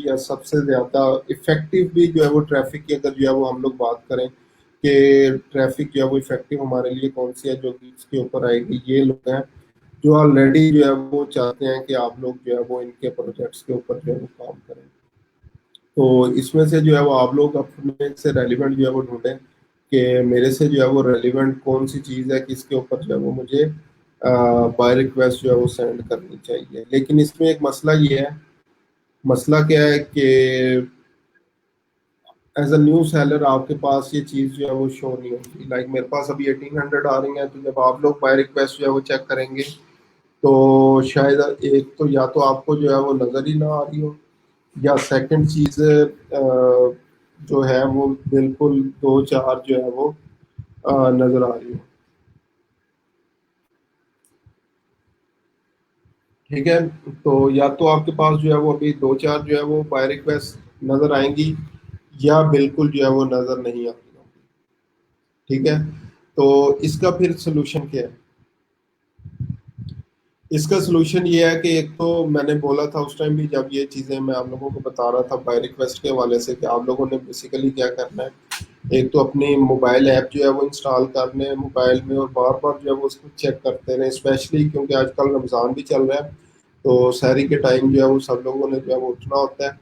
या सबसे ज़्यादा इफ़ेक्टिव भी जो है वो ट्रैफ़िक की, अगर जो है वो हम लोग बात करें कि ट्रैफ़िक जो है वो इफ़ेक्टिव हमारे लिए कौन-सी है जो कि इसके ऊपर आएगी, ये लोग हैं जो ऑलरेडी जो है वो चाहते हैं कि आप लोग जो है वो इनके प्रोजेक्ट्स के ऊपर जो है वो काम करें। तो इसमें से जो है वो आप लोग अपने से रेलिवेंट जो है वो ढूँढें कि मेरे से जो है वो रेलिवेंट कौन-सी चीज़ है, किसके ऊपर जो है वो मुझे बाय रिक्वेस्ट जो है वो सेंड करनी चाहिए। लेकिन इसमें एक मसला ये है, मसला क्या है कि एज़ अ न्यू सेलर आपके पास ये चीज़ जो है वो शो नहीं होती। लाइक मेरे पास अभी 1800 आ रही हैं, तो जब आप लोग बाय रिक्वेस्ट जो है वो चेक करेंगे, तो शायद एक तो या तो आपको जो है वो नज़र ही ना आ रही हो, या सेकंड चीज़ जो है वो बिल्कुल 2-4 जो है वो नज़र आ रही हो। ठीक है, तो या तो आपके पास जो है वो अभी 2-4 जो है वो बाय रिक्वेस्ट नज़र आएँगी, या बिल्कुल जो है वो नज़र नहीं आती होंगी। ठीक है, तो इसका फिर सॉल्यूशन क्या है? इसका सॉल्यूशन ये है कि एक तो मैंने बोला था उस टाइम भी, जब ये चीज़ें मैं आप लोगों को बता रहा था बाय रिक्वेस्ट के हवाले से, कि आप लोगों ने बेसिकली क्या करना है, एक तो अपनी मोबाइल ऐप जो है वो इंस्टॉल करने हैं मोबाइल में, और बार बार जो है वो उसको चेक करते रहें, स्पेशली क्योंकि आजकल रमज़ान भी चल रहा है, तो सहरी के टाइम जो है वो सब लोगों ने जो है वो उठना होता है,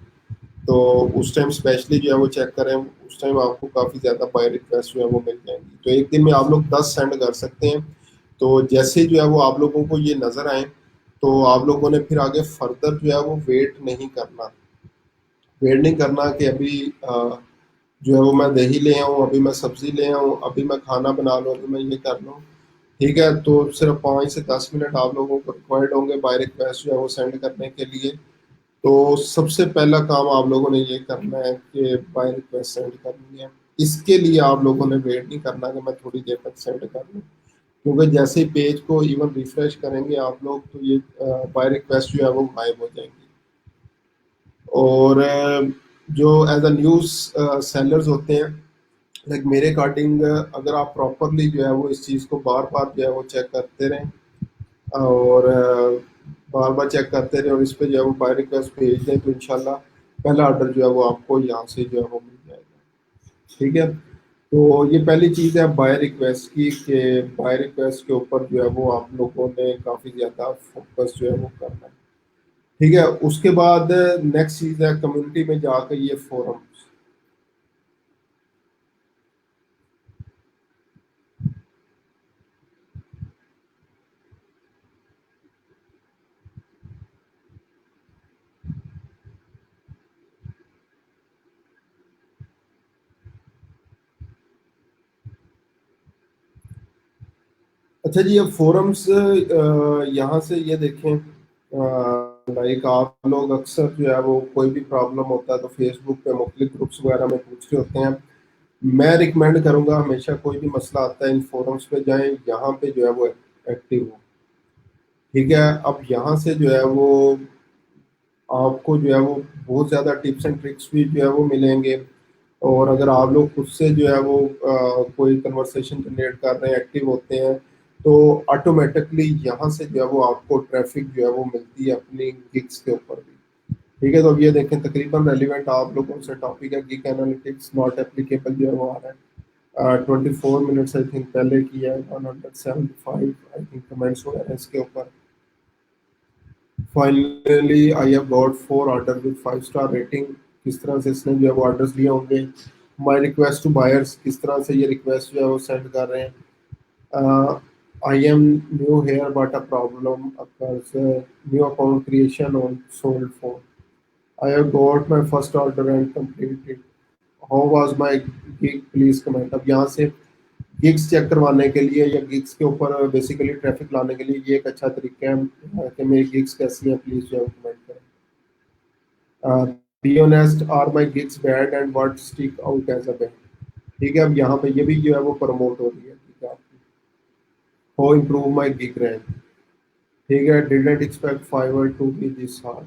तो उस टाइम स्पेशली जो है वो चेक करें, उस टाइम आपको काफ़ी ज़्यादा बाय रिक्वेस्ट जो है वो मिल जाएंगी। तो एक दिन में आप लोग 10 सेंड कर सकते हैं। तो जैसे जो है वो आप लोगों को ये नज़र आए, तो आप लोगों ने फिर आगे फर्दर जो है वो वेट नहीं करना कि अभी जो है वो मैं दही ले आऊँ, अभी मैं सब्ज़ी ले आऊँ, अभी मैं खाना बना लूँ, अभी मैं ये कर लूँ। ठीक है, तो सिर्फ 5 से 10 मिनट आप लोगों को रिक्वायर्ड होंगे बाय रिक्वेस्ट जो है वो सेंड करने के लिए। तो सबसे पहला काम आप लोगों ने ये करना है कि बाय रिक्वेस्ट सेंड करनी है। इसके लिए आप लोगों ने वेट नहीं करना कि मैं थोड़ी देर तक सेंड कर लूँ, क्योंकि जैसे ही पेज को इवन रिफ्रेश करेंगे आप लोग, तो ये बाय रिक्वेस्ट जो है वो गायब हो जाएंगी। और जो एज अ न्यूज़ सेलर्स होते हैं, लाइक मेरे अकॉर्डिंग, अगर आप प्रॉपरली जो है वो इस चीज़ को बार बार जो है वो चेक करते रहें, और बार बार चेक करते रहे, और इस पे जो है वो बाय रिक्वेस्ट भेज दें, तो इंशाल्लाह पहला ऑर्डर जो है वो आपको यहाँ से जो है वो मिल जाएगा। ठीक है, तो ये पहली चीज़ है बाय रिक्वेस्ट की, कि बाय रिक्वेस्ट के ऊपर जो है वो आप लोगों ने काफ़ी ज़्यादा फोकस जो है वो करना है। ठीक है, उसके बाद नेक्स्ट चीज़ है कम्युनिटी में जाकर ये फोरम्स। अच्छा जी, अब फोरम्स यहाँ से ये देखें, लाइक आप लोग अक्सर जो है वो कोई भी प्रॉब्लम होता है तो फेसबुक पे मुख्तलिफ ग्रुप्स वगैरह में पूछ रहे होते हैं। मैं रिकमेंड करूँगा, हमेशा कोई भी मसला आता है इन फोरम्स पे जाएं, यहाँ पे जो है वो एक्टिव हो। ठीक है, अब यहाँ से जो है वो आपको जो है वो बहुत ज़्यादा टिप्स एंड ट्रिक्स भी जो है वो मिलेंगे। और अगर आप लोग खुद से जो है वो कोई कन्वर्सेशन जनरेट कर रहे हैं, एक्टिव होते हैं, तो ऑटोमेटिकली यहाँ से जो है वो आपको ट्रैफिक जो है वो मिलती है अपनी गिग्स के ऊपर भी। ठीक है, तो अब ये देखें, तकरीबन रेलिवेंट आप लोगों से टॉपिक है, गिग एनालिटिक्स नॉट एप्लीकेबल जो है वो आ रहा है। 24 मिनट्स आई थिंक पहले किया है, 175 आई थिंक कमेंट्स वगैरह हैं इसके ऊपर। Finally I have got 4 order with 5 star rating. किस तरह से इसने जो है वो ऑर्डर्स लिए होंगे। माई रिक्वेस्ट टू बायर्स, किस तरह से ये रिक्वेस्ट जो है वो सेंड कर रहे हैं। I am new here but a problem occurs, new account creation on sold phone, I have got my first order and completed. How was my gig, please comment. अब यहाँ से गिग्स चेक करवाने के लिए या गिग्स के ऊपर basically traffic लाने के लिए ये एक अच्छा तरीका है कि मेरी गिग्स कैसी है, प्लीज जो है कमेंट करें। Be honest, are my gigs bad and what stick out as a bad. ठीक है, अब यहाँ पे ये भी जो है वो प्रमोट हो रही है। ठीक है, how improve my gig rank. ठीक है, didn't expect Fiverr to be this hard,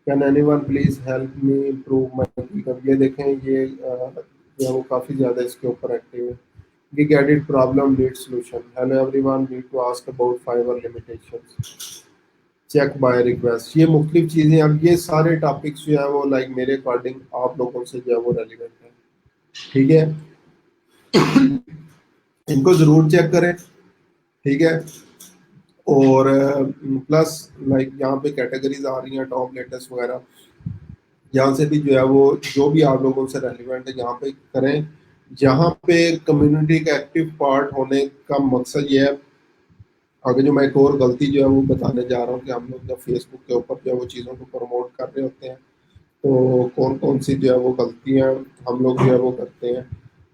can anyone please help me improve my gig. अब ये देखें, ये जो है वो काफ़ी ज़्यादा इसके ऊपर एक्टिव है। Gig edit problem need solution, hello everyone, need to ask about Fiverr limitations, check by request. ये मुख्तलिफ चीज़ें, अब ये सारे टॉपिक्स जो है वो लाइक मेरे अकॉर्डिंग आप लोगों से जो है वो रेलिवेंट है। ठीक है, इनको ज़रूर चेक करें। ठीक है, और प्लस लाइक यहाँ पे कैटेगरीज आ रही हैं टॉप लेटेस्ट वगैरह, यहाँ से भी जो है वो जो भी आप लोगों से रेलिवेंट है यहाँ पे करें। यहाँ पे कम्युनिटी का एक्टिव पार्ट होने का मकसद ये है, आगे जो मैं एक और गलती जो है वो बताने जा रहा हूँ कि हम लोग जब फेसबुक के ऊपर जो है वो चीज़ों को प्रमोट कर रहे होते हैं तो कौन कौन सी जो है वो गलतियाँ हम लोग जो है वो करते हैं।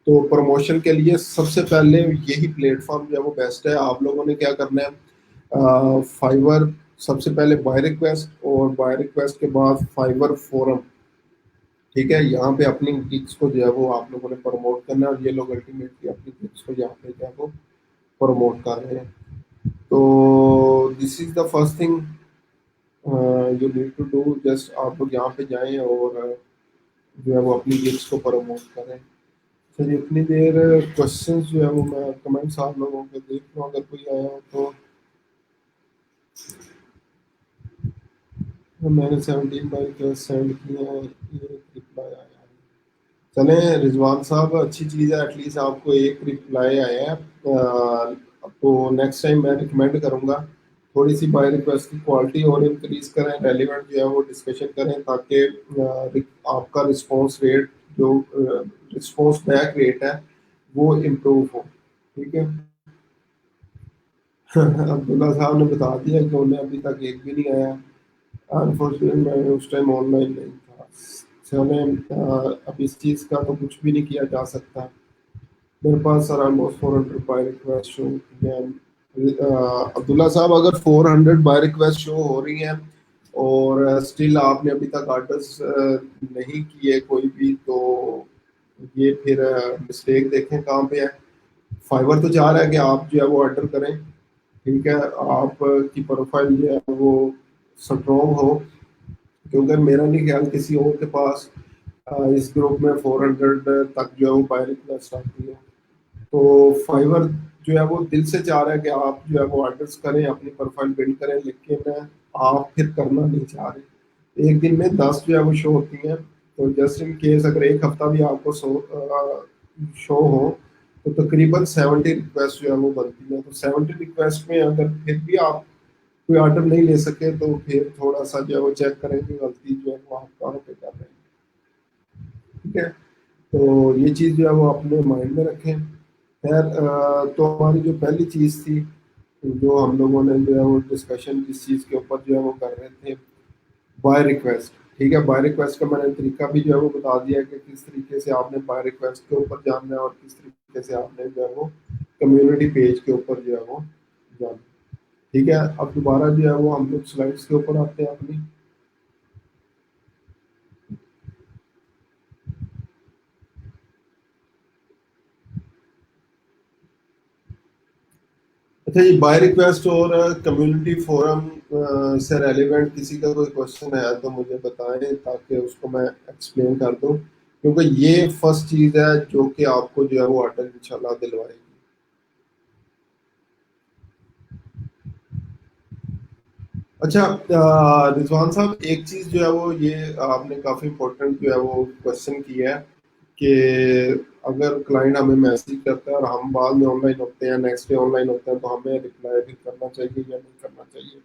तो प्रमोशन के लिए सबसे पहले यही प्लेटफॉर्म जो है वो बेस्ट है। आप लोगों ने क्या करना है, फाइवर सबसे पहले बाय रिक्वेस्ट, और बाय रिक्वेस्ट के बाद फाइवर फोरम। ठीक है, यहाँ पे अपनी गिग्स को जो है वो आप लोगों ने प्रमोट करना है, और ये लोग अल्टीमेटली अपनी गिग्स को यहाँ पे जो है वो प्रमोट कर रहे हैं। तो this is the first thing you need to do. Just आप लोग यहाँ पे जाएं और जो है वो अपनी गिग्स को प्रमोट करें। चलिए, इतनी देर क्वेश्चंस जो है वो मैं कमेंट्स आप लोगों के देख लूँ, अगर कोई आया हो तो मैंने 17 बाई सेंड किए हैं, ये रिप्लाई आया है। चलें रिजवान साहब, अच्छी चीज़ है, एटलीस्ट आपको एक रिप्लाई आया है। तो नेक्स्ट टाइम मैं रिकमेंड करूँगा थोड़ी सी बाय रिक्वेस्ट की क्वालिटी और इंक्रीज करें, रेलिवेंट जो है वो डिस्कशन करें, ताकि आपका रिस्पॉन्स रेट जो रिस्पॉन्स बैक रेट है वो इम्प्रूव हो। ठीक है। अब्दुल्ला साहब ने बता दिया कि उन्हें अभी तक एक भी नहीं आया। अनफॉर्चुनेटली मैं उस टाइम ऑनलाइन नहीं था। चले, अब इस चीज़ का तो कुछ भी नहीं किया जा सकता। मेरे पास sir almost 400 buy request show किए हैं। अब्दुल्ला साहब, अगर 400 बाय रिक्वेस्ट शो हो रही हैं और स्टिल आपने अभी तक ऑर्डर्स नहीं किए कोई भी, तो ये फिर मिस्टेक देखें कहाँ पे है। फाइवर तो चाह रहा है कि आप जो है वो ऑर्डर करें। ठीक है, आप की प्रोफाइल जो है वो स्ट्रॉन्ग हो, क्योंकि मेरा नहीं ख्याल किसी और के पास इस ग्रुप में 400 तक जो है वो बाय रिक्वेस्ट आती है। तो फाइवर जो है वो दिल से चाह रहा है कि आप जो है वो ऑर्डर्स करें, अपनी प्रोफाइल बिल्ड करें, लेकिन आप फिर करना नहीं चाह रहे। एक दिन में 10 जो है वो शो होती हैं, तो जस्ट इन केस अगर एक हफ्ता भी आपको शो हो तो तकरीबन 70 रिक्वेस्ट जो है वो बनती है। तो 70 रिक्वेस्ट में अगर फिर भी आप कोई ऑर्डर नहीं ले सके तो फिर थोड़ा सा जो है वो चेक करें कि गलती जो है वो आप कहाँ पे कर रहे हैं। ठीक है, तो ये चीज़ जो है वो अपने माइंड में रखें। खैर, तो हमारी जो पहली चीज़ थी, जो हम लोगों ने जो है वो डिस्कशन जिस चीज़ के ऊपर जो है वो कर रहे थे, बाय रिक्वेस्ट। ठीक है, बाय रिक्वेस्ट का मैंने तरीका भी जो है वो बता दिया कि किस तरीके से आपने बाय रिक्वेस्ट के ऊपर जानना है और किस तरीके से आपने जो है वो कम्युनिटी पेज के ऊपर जो है वो जानना है। ठीक है, अब दोबारा जो है वो हम लोग स्लाइड्स के ऊपर आते हैं अपनी। अच्छा, ये बाय रिक्वेस्ट और कम्युनिटी फोरम से रेलिवेंट किसी का कोई क्वेश्चन है तो मुझे बताएं, ताकि उसको मैं एक्सप्लेन कर दूं, क्योंकि ये फर्स्ट चीज़ है जो कि आपको जो है वो ऑर्डर इंशाल्लाह दिलवाएगी। अच्छा, रिजवान साहब, एक चीज़ जो है वो ये आपने काफ़ी इम्पोर्टेंट जो है वो क्वेश्चन किया है कि अगर क्लाइंट हमें मैसेज करता है और हम बाद में ऑनलाइन होते हैं, नेक्स्ट डे ऑनलाइन होते हैं, तो हमें रिप्लाई भी करना चाहिए या नहीं करना चाहिए।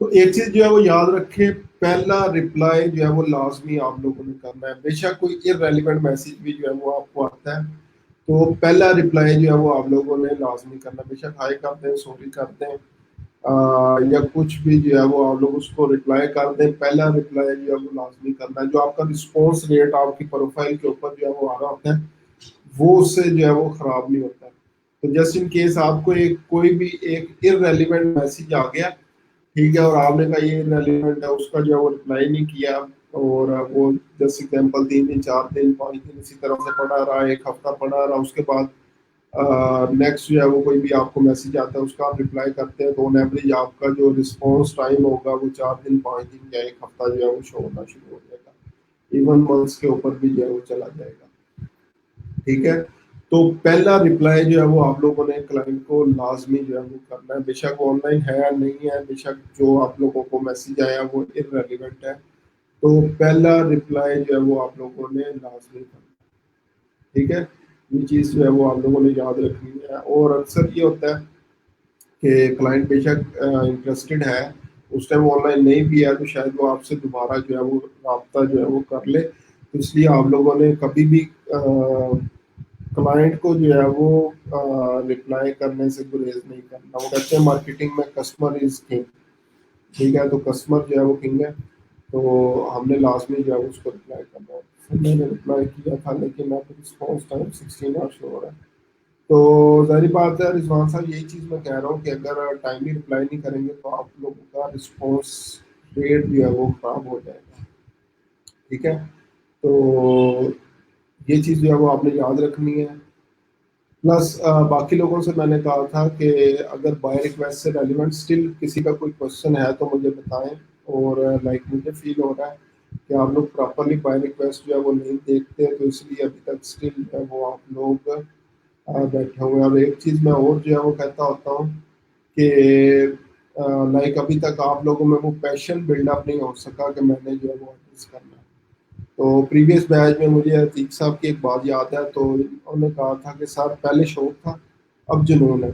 तो एक चीज जो है वो याद रखें, पहला रिप्लाई जो है वो लाजमी आप लोगों ने करना है। बेशक कोई इररेलेवेंट मैसेज भी जो है वो आपको आता है, तो पहला रिप्लाई जो है वो आप लोगों ने लाजमी करना है। बेशक हाई करते हैं, सॉरी करते हैं, या कुछ भी जो है वो आप लोग उसको रिप्लाई कर दें। पहला रिप्लाई जो है वो लाजमी करना है। जो आपका रिस्पॉन्स रेट आपकी प्रोफाइल के ऊपर जो है वो आ रहा होता है, वो उससे जो है वो खराब नहीं होता है। तो जस्ट इन केस आपको एक कोई भी एक इररेलेवेंट मैसेज आ गया, ठीक है, और आपने कहा ये इररेलेवेंट है, उसका जो है वो रिप्लाई नहीं किया, और वो जस्ट एग्जांपल 3 दिन 4 दिन 5 दिन इसी तरह से पड़ा रहा, एक हफ्ता पड़ा रहा, उसके बाद नेक्स्ट जो है वो कोई भी आपको मैसेज आता है उसका आप रिप्लाई करते हैं, तो ऑन एवरेज आपका जो रिस्पॉन्स टाइम होगा वो 4 दिन 5 दिन या एक हफ्ता जो है वो शो होना शुरू हो जाएगा, इवन मंथ्स के ऊपर भी जो है वो चला जाएगा। ठीक है, तो पहला रिप्लाई जो है वो आप लोगों ने क्लाइंट को लाजमी जो है वो करना है, बेशक ऑनलाइन है या नहीं है, बेशक जो आप लोगों को मैसेज आया वो इररेलेवेंट है, तो पहला रिप्लाई जो है वो आप लोगों ने लाजमी करना है। ठीक है, ये चीज़ जो है वो आप लोगों ने याद रखनी है। और अक्सर ये होता है कि क्लाइंट बेशक इंटरेस्टेड है, उस टाइम ऑनलाइन नहीं भी है, तो शायद वो आपसे दोबारा जो है वो रब्ता जो है वो कर ले, तो इसलिए आप लोगों ने कभी भी क्लाइंट को जो है वो रिप्लाई करने से गुरेज नहीं करना। वो कहते हैं मार्केटिंग में कस्टमर इज किंग। ठीक है, तो कस्टमर जो है वो किंग है, तो हमने लास्ट में जो है उसको रिप्लाई करना है। फिर मैंने रिप्लाई किया था, लेकिन अब रिस्पॉन्स टाइम 16 आवर्स हो रहा है। तो जाहिर बात है रिजवान साहब, यही चीज़ मैं कह रहा हूँ कि अगर टाइमली रिप्लाई नहीं करेंगे तो आप लोगों का रिस्पॉन्स रेट जो है वो खराब हो जाएगा। ठीक है, तो ये चीज़ जो है वो आपने याद रखनी है। प्लस बाकी लोगों से मैंने कहा था कि अगर बाय रिक्वेस्ट से रेलिवेंट स्टिल किसी का कोई क्वेश्चन है तो मुझे बताएं। और लाइक मुझे फील हो रहा है कि आप लोग प्रॉपरली बाय रिक्वेस्ट जो है वो नहीं देखते, तो इसलिए अभी तक स्टिल जो है वो आप लोग बैठे हुए हैं। और एक चीज़ मैं और जो है वो कहता होता हूँ कि लाइक अभी तक आप लोगों में वो पैशन बिल्डअप नहीं हो सका कि मैंने जो है वो artist करना है। तो प्रीवियस बैच में मुझे अतीक साहब की एक बात याद है, तो उन्होंने कहा था कि सर पहले शौक था, अब जुनून है।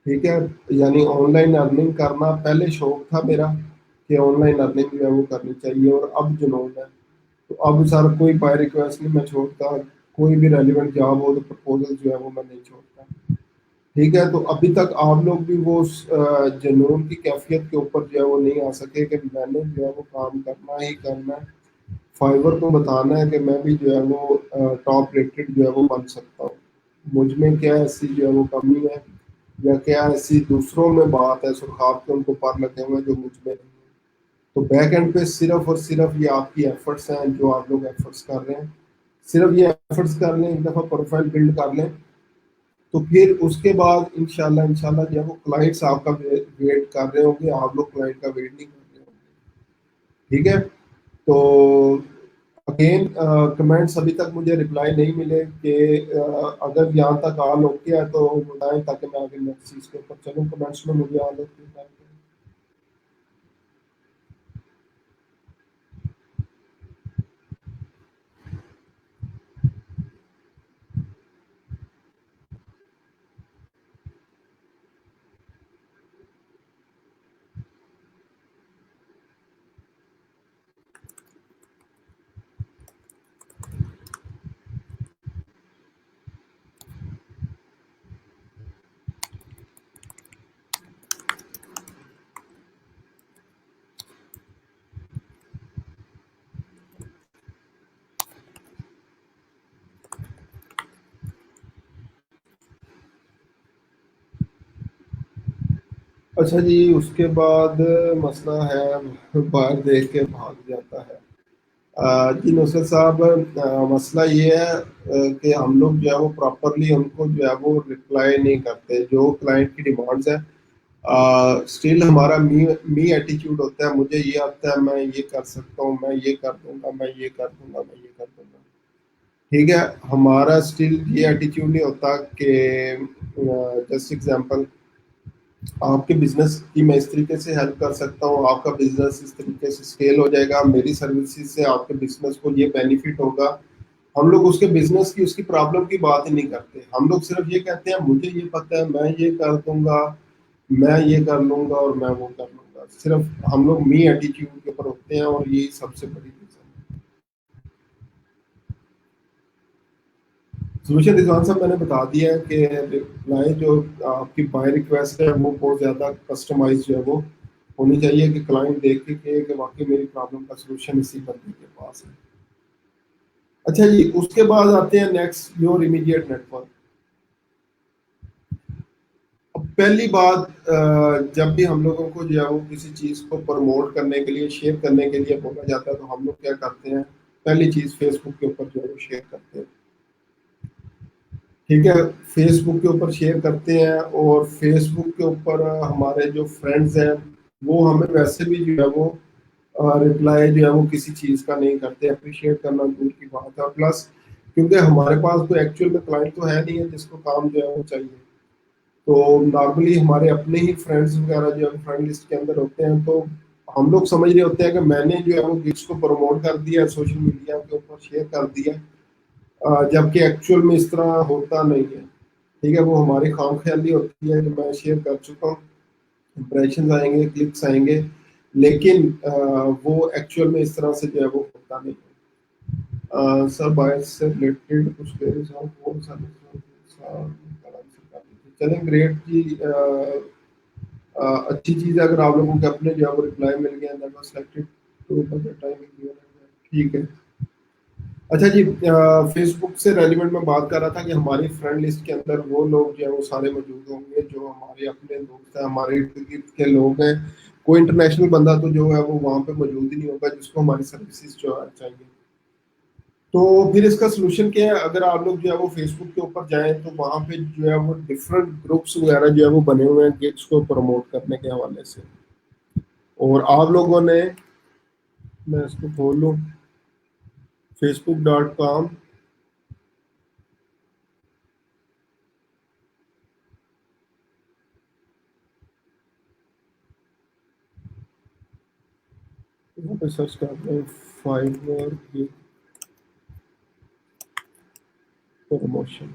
ठीक है, यानी ऑनलाइन अर्निंग करना पहले शौक था मेरा कि ऑनलाइन अर्निंग जो है वो करनी चाहिए, और अब जुनून है। तो अब सर कोई बाय रिक्वेस्ट नहीं मैं छोड़ता, कोई भी रेलिवेंट जॉब हो तो प्रपोजल जो है वो मैं नहीं छोड़ता। ठीक है, तो अभी तक आप लोग भी वो जुनून की कैफियत के ऊपर जो है वो नहीं आ सके कि मैंने जो है वो काम करना ही करना है। फाइवर को बताना है कि मैं भी जो है वो टॉप रेटेड जो है वो बन सकता हूँ। मुझ में क्या ऐसी जो है वो कमी है, या क्या ऐसी दूसरों में बात है सुरखाब के उनको पर लगे हुए हैं जो मुझ में नहीं है। तो बैक एंड पे सिर्फ और सिर्फ ये आपकी एफर्ट्स हैं जो आप लोग एफर्ट्स कर रहे हैं। सिर्फ ये एफर्ट्स कर लें, एक दफ़ा प्रोफाइल बिल्ड कर लें, तो फिर उसके बाद इंशाल्लाह इंशाल्लाह जो है वो क्लाइंट्स आपका वेट कर रहे होंगे, आप लोग क्लाइंट का वेट नहीं कर रहे होंगे। ठीक है, तो अगेन कमेंट्स अभी तक मुझे रिप्लाई नहीं मिले कि अगर यहाँ तक ऑल ओके है तो बताएं, ताकि मैं आगे नेक्स्ट चीज़ के ऊपर चलूँ। कमेंट्स में मुझे ऑल ओके। अच्छा जी, उसके बाद मसला है बाहर देख के भाग जाता है। जी नुसरत साहब, मसला ये है कि हम लोग जो है वो प्रॉपरली उनको जो है वो रिप्लाई नहीं करते जो क्लाइंट की डिमांड्स है। स्टिल हमारा मी एटीट्यूड होता है, मुझे ये आता है, मैं ये कर सकता हूँ, मैं ये कर दूंगा, मैं ये कर दूंगा, मैं ये कर दूंगा। ठीक है, हमारा स्टिल ये एटीट्यूड नहीं होता कि जस्ट एग्जांपल आपके बिजनेस की मैं इस तरीके से हेल्प कर सकता हूँ, आपका बिजनेस इस तरीके से स्केल हो जाएगा, मेरी सर्विसेज से आपके बिजनेस को ये बेनिफिट होगा। हम लोग उसके बिजनेस की उसकी प्रॉब्लम की बात ही नहीं करते, हम लोग सिर्फ ये कहते हैं मुझे ये पता है, मैं ये कर दूंगा, मैं ये कर लूंगा और मैं वो कर लूंगा। सिर्फ हम लोग मी एटीट्यूड के ऊपर होते हैं, और ये सबसे बड़ी रीजन है। सोल्यूशन रिजवान साहब मैंने बता दिया है कि रिप्लाई जो आपकी बाय रिक्वेस्ट है वो बहुत ज़्यादा कस्टमाइज जो है वो होनी चाहिए, कि क्लाइंट देख के कहे कि वाकई मेरी प्रॉब्लम का सोल्यूशन इसी बंदे के पास है। अच्छा जी, उसके बाद आते हैं नेक्स्ट, योर इमीडिएट नेटवर्क। अब पहली बात, जब भी हम लोगों को जो है वो किसी चीज़ को प्रमोट करने के लिए, शेयर करने के लिए बोला जाता है, तो हम लोग क्या करते हैं, पहली चीज़ फेसबुक के ऊपर जो है वो शेयर करते हैं। ठीक है, फेसबुक के ऊपर शेयर करते हैं, और फेसबुक के ऊपर हमारे जो फ्रेंड्स हैं वो हमें वैसे भी जो है वो रिप्लाई जो है वो किसी चीज़ का नहीं करते, अप्रिशिएट करना दूर की बात है। प्लस क्योंकि हमारे पास तो एक्चुअल में क्लाइंट तो है नहीं है जिसको काम जो है वो चाहिए, तो नॉर्मली हमारे अपने ही फ्रेंड्स वगैरह जो है फ्रेंड लिस्ट के अंदर होते हैं, तो हम लोग समझ रहे होते हैं कि मैंने जो है वो गिग्स को प्रमोट कर दिया, सोशल मीडिया के ऊपर शेयर कर दिया, जबकि एक्चुअल में इस तरह होता नहीं है। ठीक है, वो हमारी खामख्याली होती है कि मैं शेयर कर चुका हूँ, इंप्रेशन आएंगे, क्लिक्स आएंगे, लेकिन वो एक्चुअल में इस तरह से जो है वो होता नहीं है। सर बायस से रिलेटेड कुछ क्वेरीज हो, कौन सा चलें, ग्रेट जी। अच्छी चीज़ है, अगर आप लोगों के अपने जो है वो रिप्लाई मिल गया, that was selected to time. ठीक है। अच्छा जी, फेसबुक से रेलिवेंट मैं बात कर रहा था कि हमारी फ्रेंड लिस्ट के अंदर वो लोग जो है वो सारे मौजूद होंगे जो हमारे अपने दोस्त हैं, हमारे इर्द गिर्द के लोग हैं। कोई इंटरनेशनल बंदा तो जो है वो वहाँ पे मौजूद ही नहीं होगा जिसको हमारी सर्विसेज जो है चाहिए। तो फिर इसका सोल्यूशन क्या है, अगर आप लोग जो है वो फेसबुक के ऊपर जाएं तो वहाँ पे जो है वो डिफरेंट ग्रुप्स वगैरह जो है वो बने हुए हैं गिग्स को प्रमोट करने के हवाले से। और आप लोगों ने, मैं इसको खोल लूँ, facebook.com, यहाँ पे सर्च करते हैं फाइवर गिग प्रमोशन।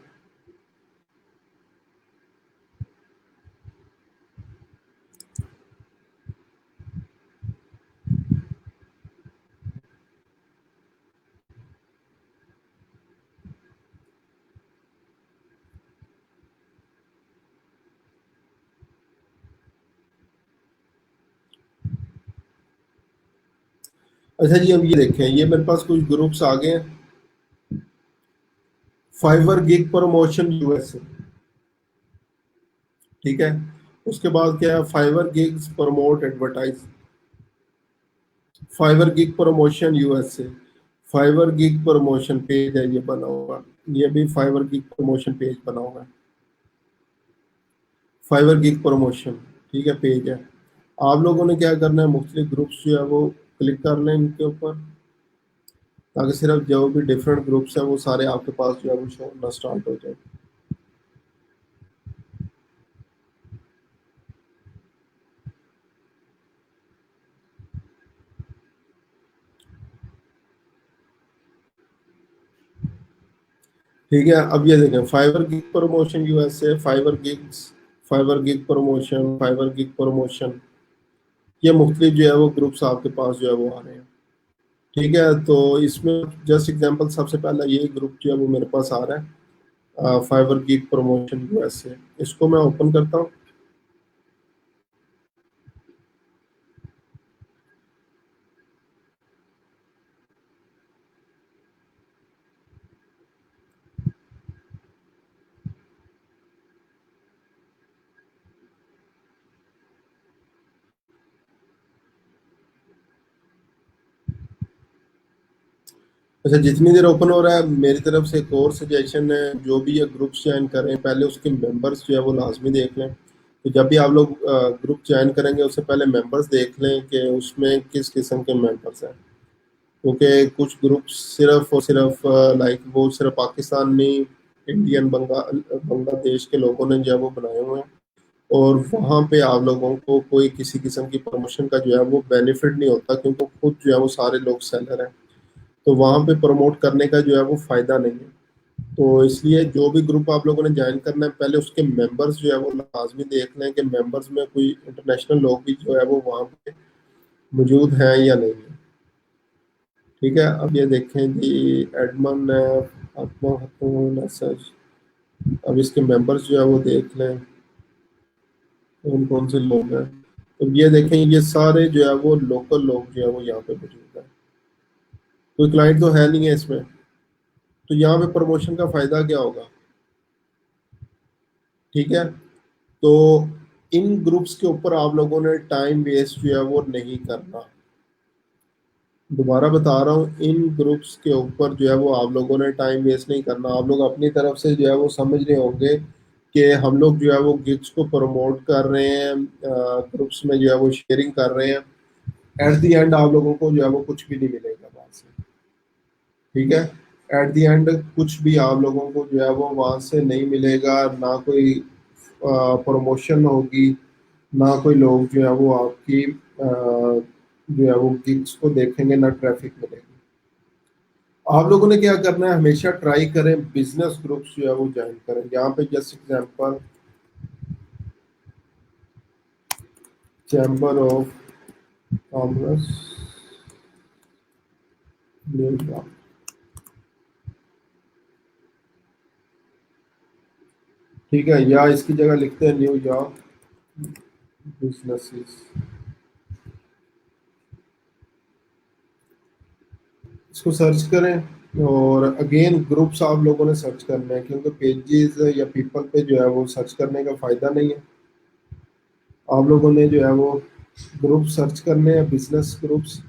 अच्छा जी, अब ये देखें, ये मेरे पास कुछ ग्रुप्स आ गए हैं। फाइवर गिग प्रमोशन यूएसए, ठीक है। उसके बाद क्या है, Fiverr gigs promote advertise, Fiverr gig promotion USA, Fiverr gig promotion page है ये बना हुआ, ये भी फाइवर गिग प्रमोशन पेज बना हुआ है, फाइवर गिग प्रमोशन, ठीक है, पेज है। आप लोगों ने क्या करना है, मुख्तलिफ ग्रुप्स जो है वो क्लिक कर लें इनके ऊपर, ताकि सिर्फ जो भी डिफरेंट ग्रुप्स हैं वो सारे आपके पास जो है वो शो होना स्टार्ट हो जाए। ठीक है, अब ये देखें, Fiverr gig promotion USA, Fiverr gigs, Fiverr gig promotion, Fiverr gig promotion, ये मुख्तलिफ जो है वो ग्रुप्स आपके पास जो है वो आ रहे हैं। ठीक है, तो इसमें जस्ट एग्जांपल, सबसे पहला ये ग्रुप जो है वो मेरे पास आ रहा है, फाइवर गिग प्रमोशन यूएसए, इसको मैं ओपन करता हूँ। अच्छा, जितनी देर ओपन हो रहा है, मेरी तरफ से एक और सजेशन है, जो भी ये ग्रुप्स ज्वाइन करें पहले उसके मेंबर्स जो है वो लाजमी देख लें। तो जब भी आप लोग ग्रुप ज्वाइन करेंगे उससे पहले मेंबर्स देख लें कि उसमें किस किस्म के मेंबर्स हैं, क्योंकि कुछ ग्रुप सिर्फ और सिर्फ लाइक वो सिर्फ पाकिस्तानी, इंडियन, बांग्लादेश के लोगों ने जो है वो बनाए हुए हैं, और वहाँ पे आप लोगों को कोई किसी किस्म की प्रमोशन का जो है वो बेनिफिट नहीं होता, क्योंकि खुद जो है वो सारे लोग सेलर हैं, तो वहाँ पे प्रमोट करने का जो है वो फायदा नहीं है। तो इसलिए जो भी ग्रुप आप लोगों ने ज्वाइन करना है पहले उसके मेंबर्स जो है वो लाजमी देख लें कि मेंबर्स में कोई इंटरनेशनल लोग भी जो है वो वहाँ पे मौजूद हैं या नहीं है। ठीक है, अब ये देखें जी, एडमन है, मैसेज। अब इसके मेंबर्स जो है वो देख लें कौन कौन से लोग हैं। तो ये देखें, ये सारे जो है वो लोकल लोग जो है वो यहाँ पे मौजूद है, कोई क्लाइंट तो है नहीं है इसमें। तो यहाँ पे प्रमोशन का फायदा क्या होगा? ठीक है, तो इन ग्रुप्स के ऊपर आप लोगों ने टाइम वेस्ट जो है वो नहीं करना। दोबारा बता रहा हूँ, इन ग्रुप्स के ऊपर जो है वो आप लोगों ने टाइम वेस्ट नहीं करना। आप लोग अपनी तरफ से जो है वो समझ रहे होंगे कि हम लोग जो है वो गिग्स को प्रमोट कर रहे हैं, ग्रुप्स में जो है वो शेयरिंग कर रहे हैं। एट द एंड आप लोगों को जो है वो कुछ भी नहीं मिलेगा वहां से। ठीक है, एट द एंड कुछ भी आप लोगों को जो है वो वहां से नहीं मिलेगा। ना कोई प्रमोशन होगी, ना कोई लोग जो है वो आपकी जो है वो गिग्स को देखेंगे, ना ट्रैफिक मिलेगी। आप लोगों ने क्या करना है, हमेशा ट्राई करें बिजनेस ग्रुप्स जो है वो ज्वाइन करें। यहाँ पे just example, chamber of commerce New York, ठीक है, या इसकी जगह लिखते हैं न्यूयॉर्क बिजनेसेस। इसको सर्च करें और अगेन ग्रुप्स आप लोगों ने सर्च करना है, क्योंकि पेजेस या पीपल पे जो है वो सर्च करने का फायदा नहीं है। आप लोगों ने जो है वो ग्रुप सर्च करने हैं, बिजनेस ग्रुप्स।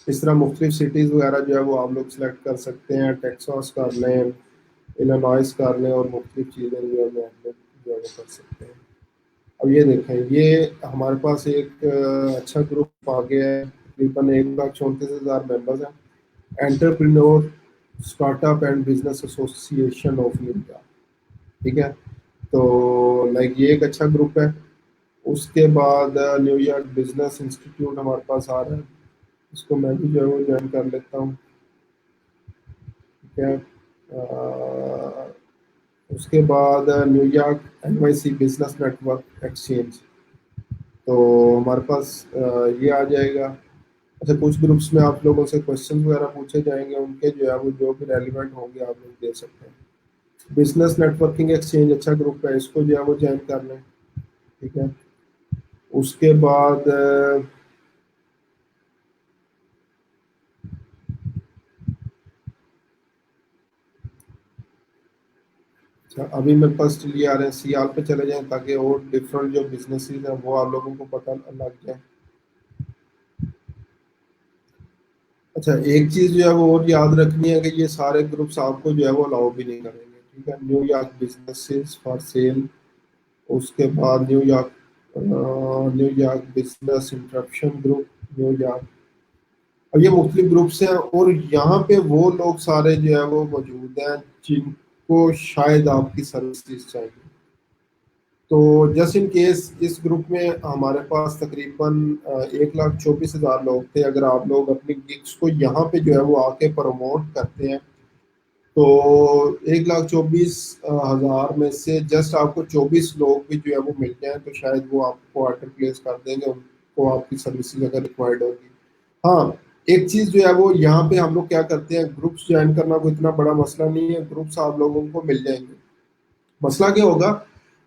इस तरह मुख्तलिफ सिटीज़ वगैरह जो है वो आप लोग सेलेक्ट कर सकते हैं। टेक्सास कर लें, इलिनॉइस कर लें, और मुख्तलिफ चीज़ें जो है वो आप लोग जो है वो कर सकते हैं। अब ये देखें, ये हमारे पास एक अच्छा ग्रुप आ गया है, तकरीबन 1,34,000 मेंबर्स हैं। Entrepreneur startup and business association of India. ठीक है, तो लाइक ये एक अच्छा ग्रुप है। उसके बाद न्यूयॉर्क बिजनेस इंस्टीट्यूट हमारे पास आ रहा है, इसको मैं भी जो है वो ज्वाइन कर लेता हूँ। ठीक है, उसके बाद New York NYC business network exchange, तो हमारे पास ये आ जाएगा। अच्छा, कुछ ग्रुप्स में आप लोगों से क्वेश्चन वगैरह पूछे जाएंगे, उनके जो है वो जो भी रेलिवेंट होंगे आप लोग दे सकते हैं। बिजनेस नेटवर्किंग एक्सचेंज अच्छा ग्रुप है, इसको जो है वो ज्वाइन कर लें। ठीक है, उसके बाद अच्छा, अभी मेरे पास चलिए आ रहे हैं सियाल पे चले जाएं, ताकि और डिफरेंट जो बिजनेसेस हैं वो आप लोगों को पता लग जाए। अच्छा, एक चीज जो है वो और याद रखनी है कि ये सारे ग्रुप्स आपको जो है वो अलाउ भी नहीं करेंगे। ठीक है, न्यूयॉर्क बिजनेसेस फॉर सेल, उसके बाद New York business interruption group, New York. अब ये मुख्तलिफ ग्रुप्स हैं, और यहाँ पे वो लोग सारे जो है वो मौजूद हैं जिनको शायद आपकी सर्विसेज चाहिए। तो जस्ट इन केस इस ग्रुप में हमारे पास तकरीबन 1,24,000 लोग थे। अगर आप लोग अपनी गिग्स को यहाँ पे जो है वो आके प्रमोट करते हैं, तो 1,24,000 में से जस्ट आपको 24 लोग भी जो है वो मिल जाए, तो शायद वो आपको ऑर्डर प्लेस कर देंगे, उनको आपकी सर्विसेज अगर रिक्वायर्ड होगी। हाँ, एक चीज जो है वो यहाँ पे हम लोग क्या करते हैं, ग्रुप्स ज्वाइन करना कोई इतना बड़ा मसला नहीं है, ग्रुप्स आप लोगों को मिल जाएंगे। मसला क्या होगा,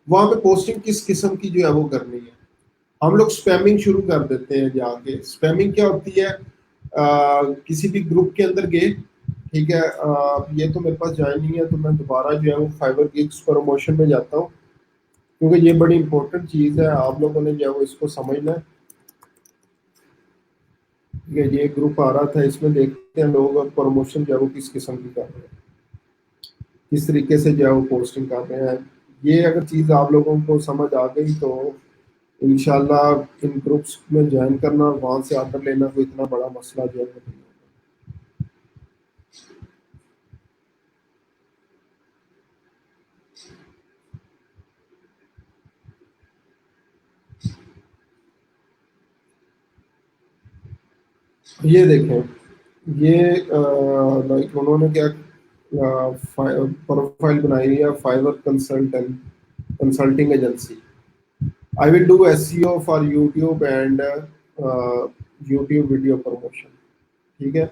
वहां पे पोस्टिंग किस किस्म की जो है वो करनी है। हम लोग स्पैमिंग शुरू कर देते हैं जाके। स्पैमिंग क्या होती है, किसी भी ग्रुप के अंदर गए, ठीक है, ये तो मेरे पास ज्वाइन नहीं है, तो मैं दोबारा जो है वो फाइबर गिग्स प्रमोशन में जाता हूँ, क्योंकि ये बड़ी इंपॉर्टेंट चीज़ है, आप लोगों ने जो है वो इसको समझना है। ठीक है, ये ग्रुप आ रहा था, इसमें देखते हैं लोग प्रमोशन जो है वो किस किस्म की कर रहे हैं, किस तरीके से जो है वो पोस्टिंग कर रहे हैं। ये अगर चीज़ आप लोगों को समझ आ गई, तो इंशाल्लाह इन ग्रुप्स में ज्वाइन करना और वहाँ से आकर लेना कोई इतना बड़ा मसला जो है वो नहीं होगा। ये देखें, ये लाइक उन्होंने क्या प्रोफाइल बनाई है, Fiverr consultant consulting agency. I will do SEO for YouTube and YouTube video promotion. ठीक है,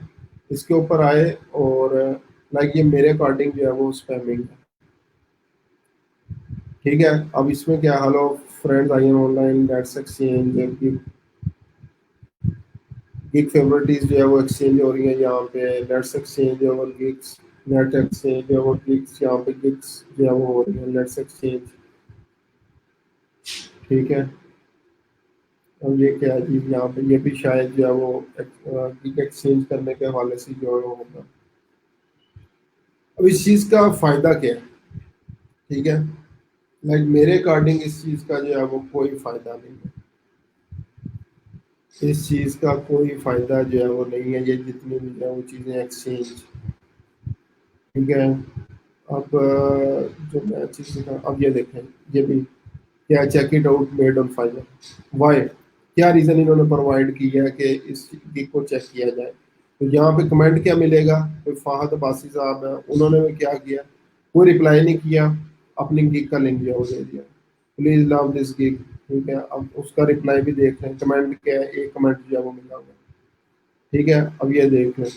इसके ऊपर आए और लाइक ये मेरे अकॉर्डिंग जो है वो स्पैमिंग है। ठीक है, अब इसमें क्या, hello friends I am online, let's exchange, gig favourites जो है वो एक्सचेंज हो रही है यहाँ पे, let's exchange over gigs, net exchange over gigs, यहाँ पे गिग्स जो है वो हो रही है, लेट्स एक्सचेंज। ठीक है, अब ये क्या है जी, यहाँ पे ये भी शायद जो है वो गिग एक्सचेंज करने के हवाले से जो है वो होगा। अब इस चीज़ का फायदा क्या है? ठीक है, लाइक मेरे अकॉर्डिंग इस चीज़ का जो है वो कोई फायदा नहीं है। इस चीज़ का कोई फायदा जो है वो नहीं है, ये जितनी भी जो है वो चीज़ें एक्सचेंज। ठीक है, अब जो मैं चीज़ दिखा, अब ये देखें, ये भी क्या, check it out made on Fiverr, why, क्या रीज़न इन्होंने प्रोवाइड किया है कि इस गिग को चेक किया जाए। तो यहाँ पे कमेंट क्या मिलेगा, कोई फाहद अब्बासी साहब है, उन्होंने भी क्या किया, कोई रिप्लाई नहीं किया, अपनी गिग का लिंक जो है वो दे दिया, प्लीज लव दिस गिग। ठीक है, अब उसका रिप्लाई भी देख रहे हैं, कमेंट क्या है, एक कमेंट जो है वो मिला हुआ है। ठीक है, अब ये देख लें,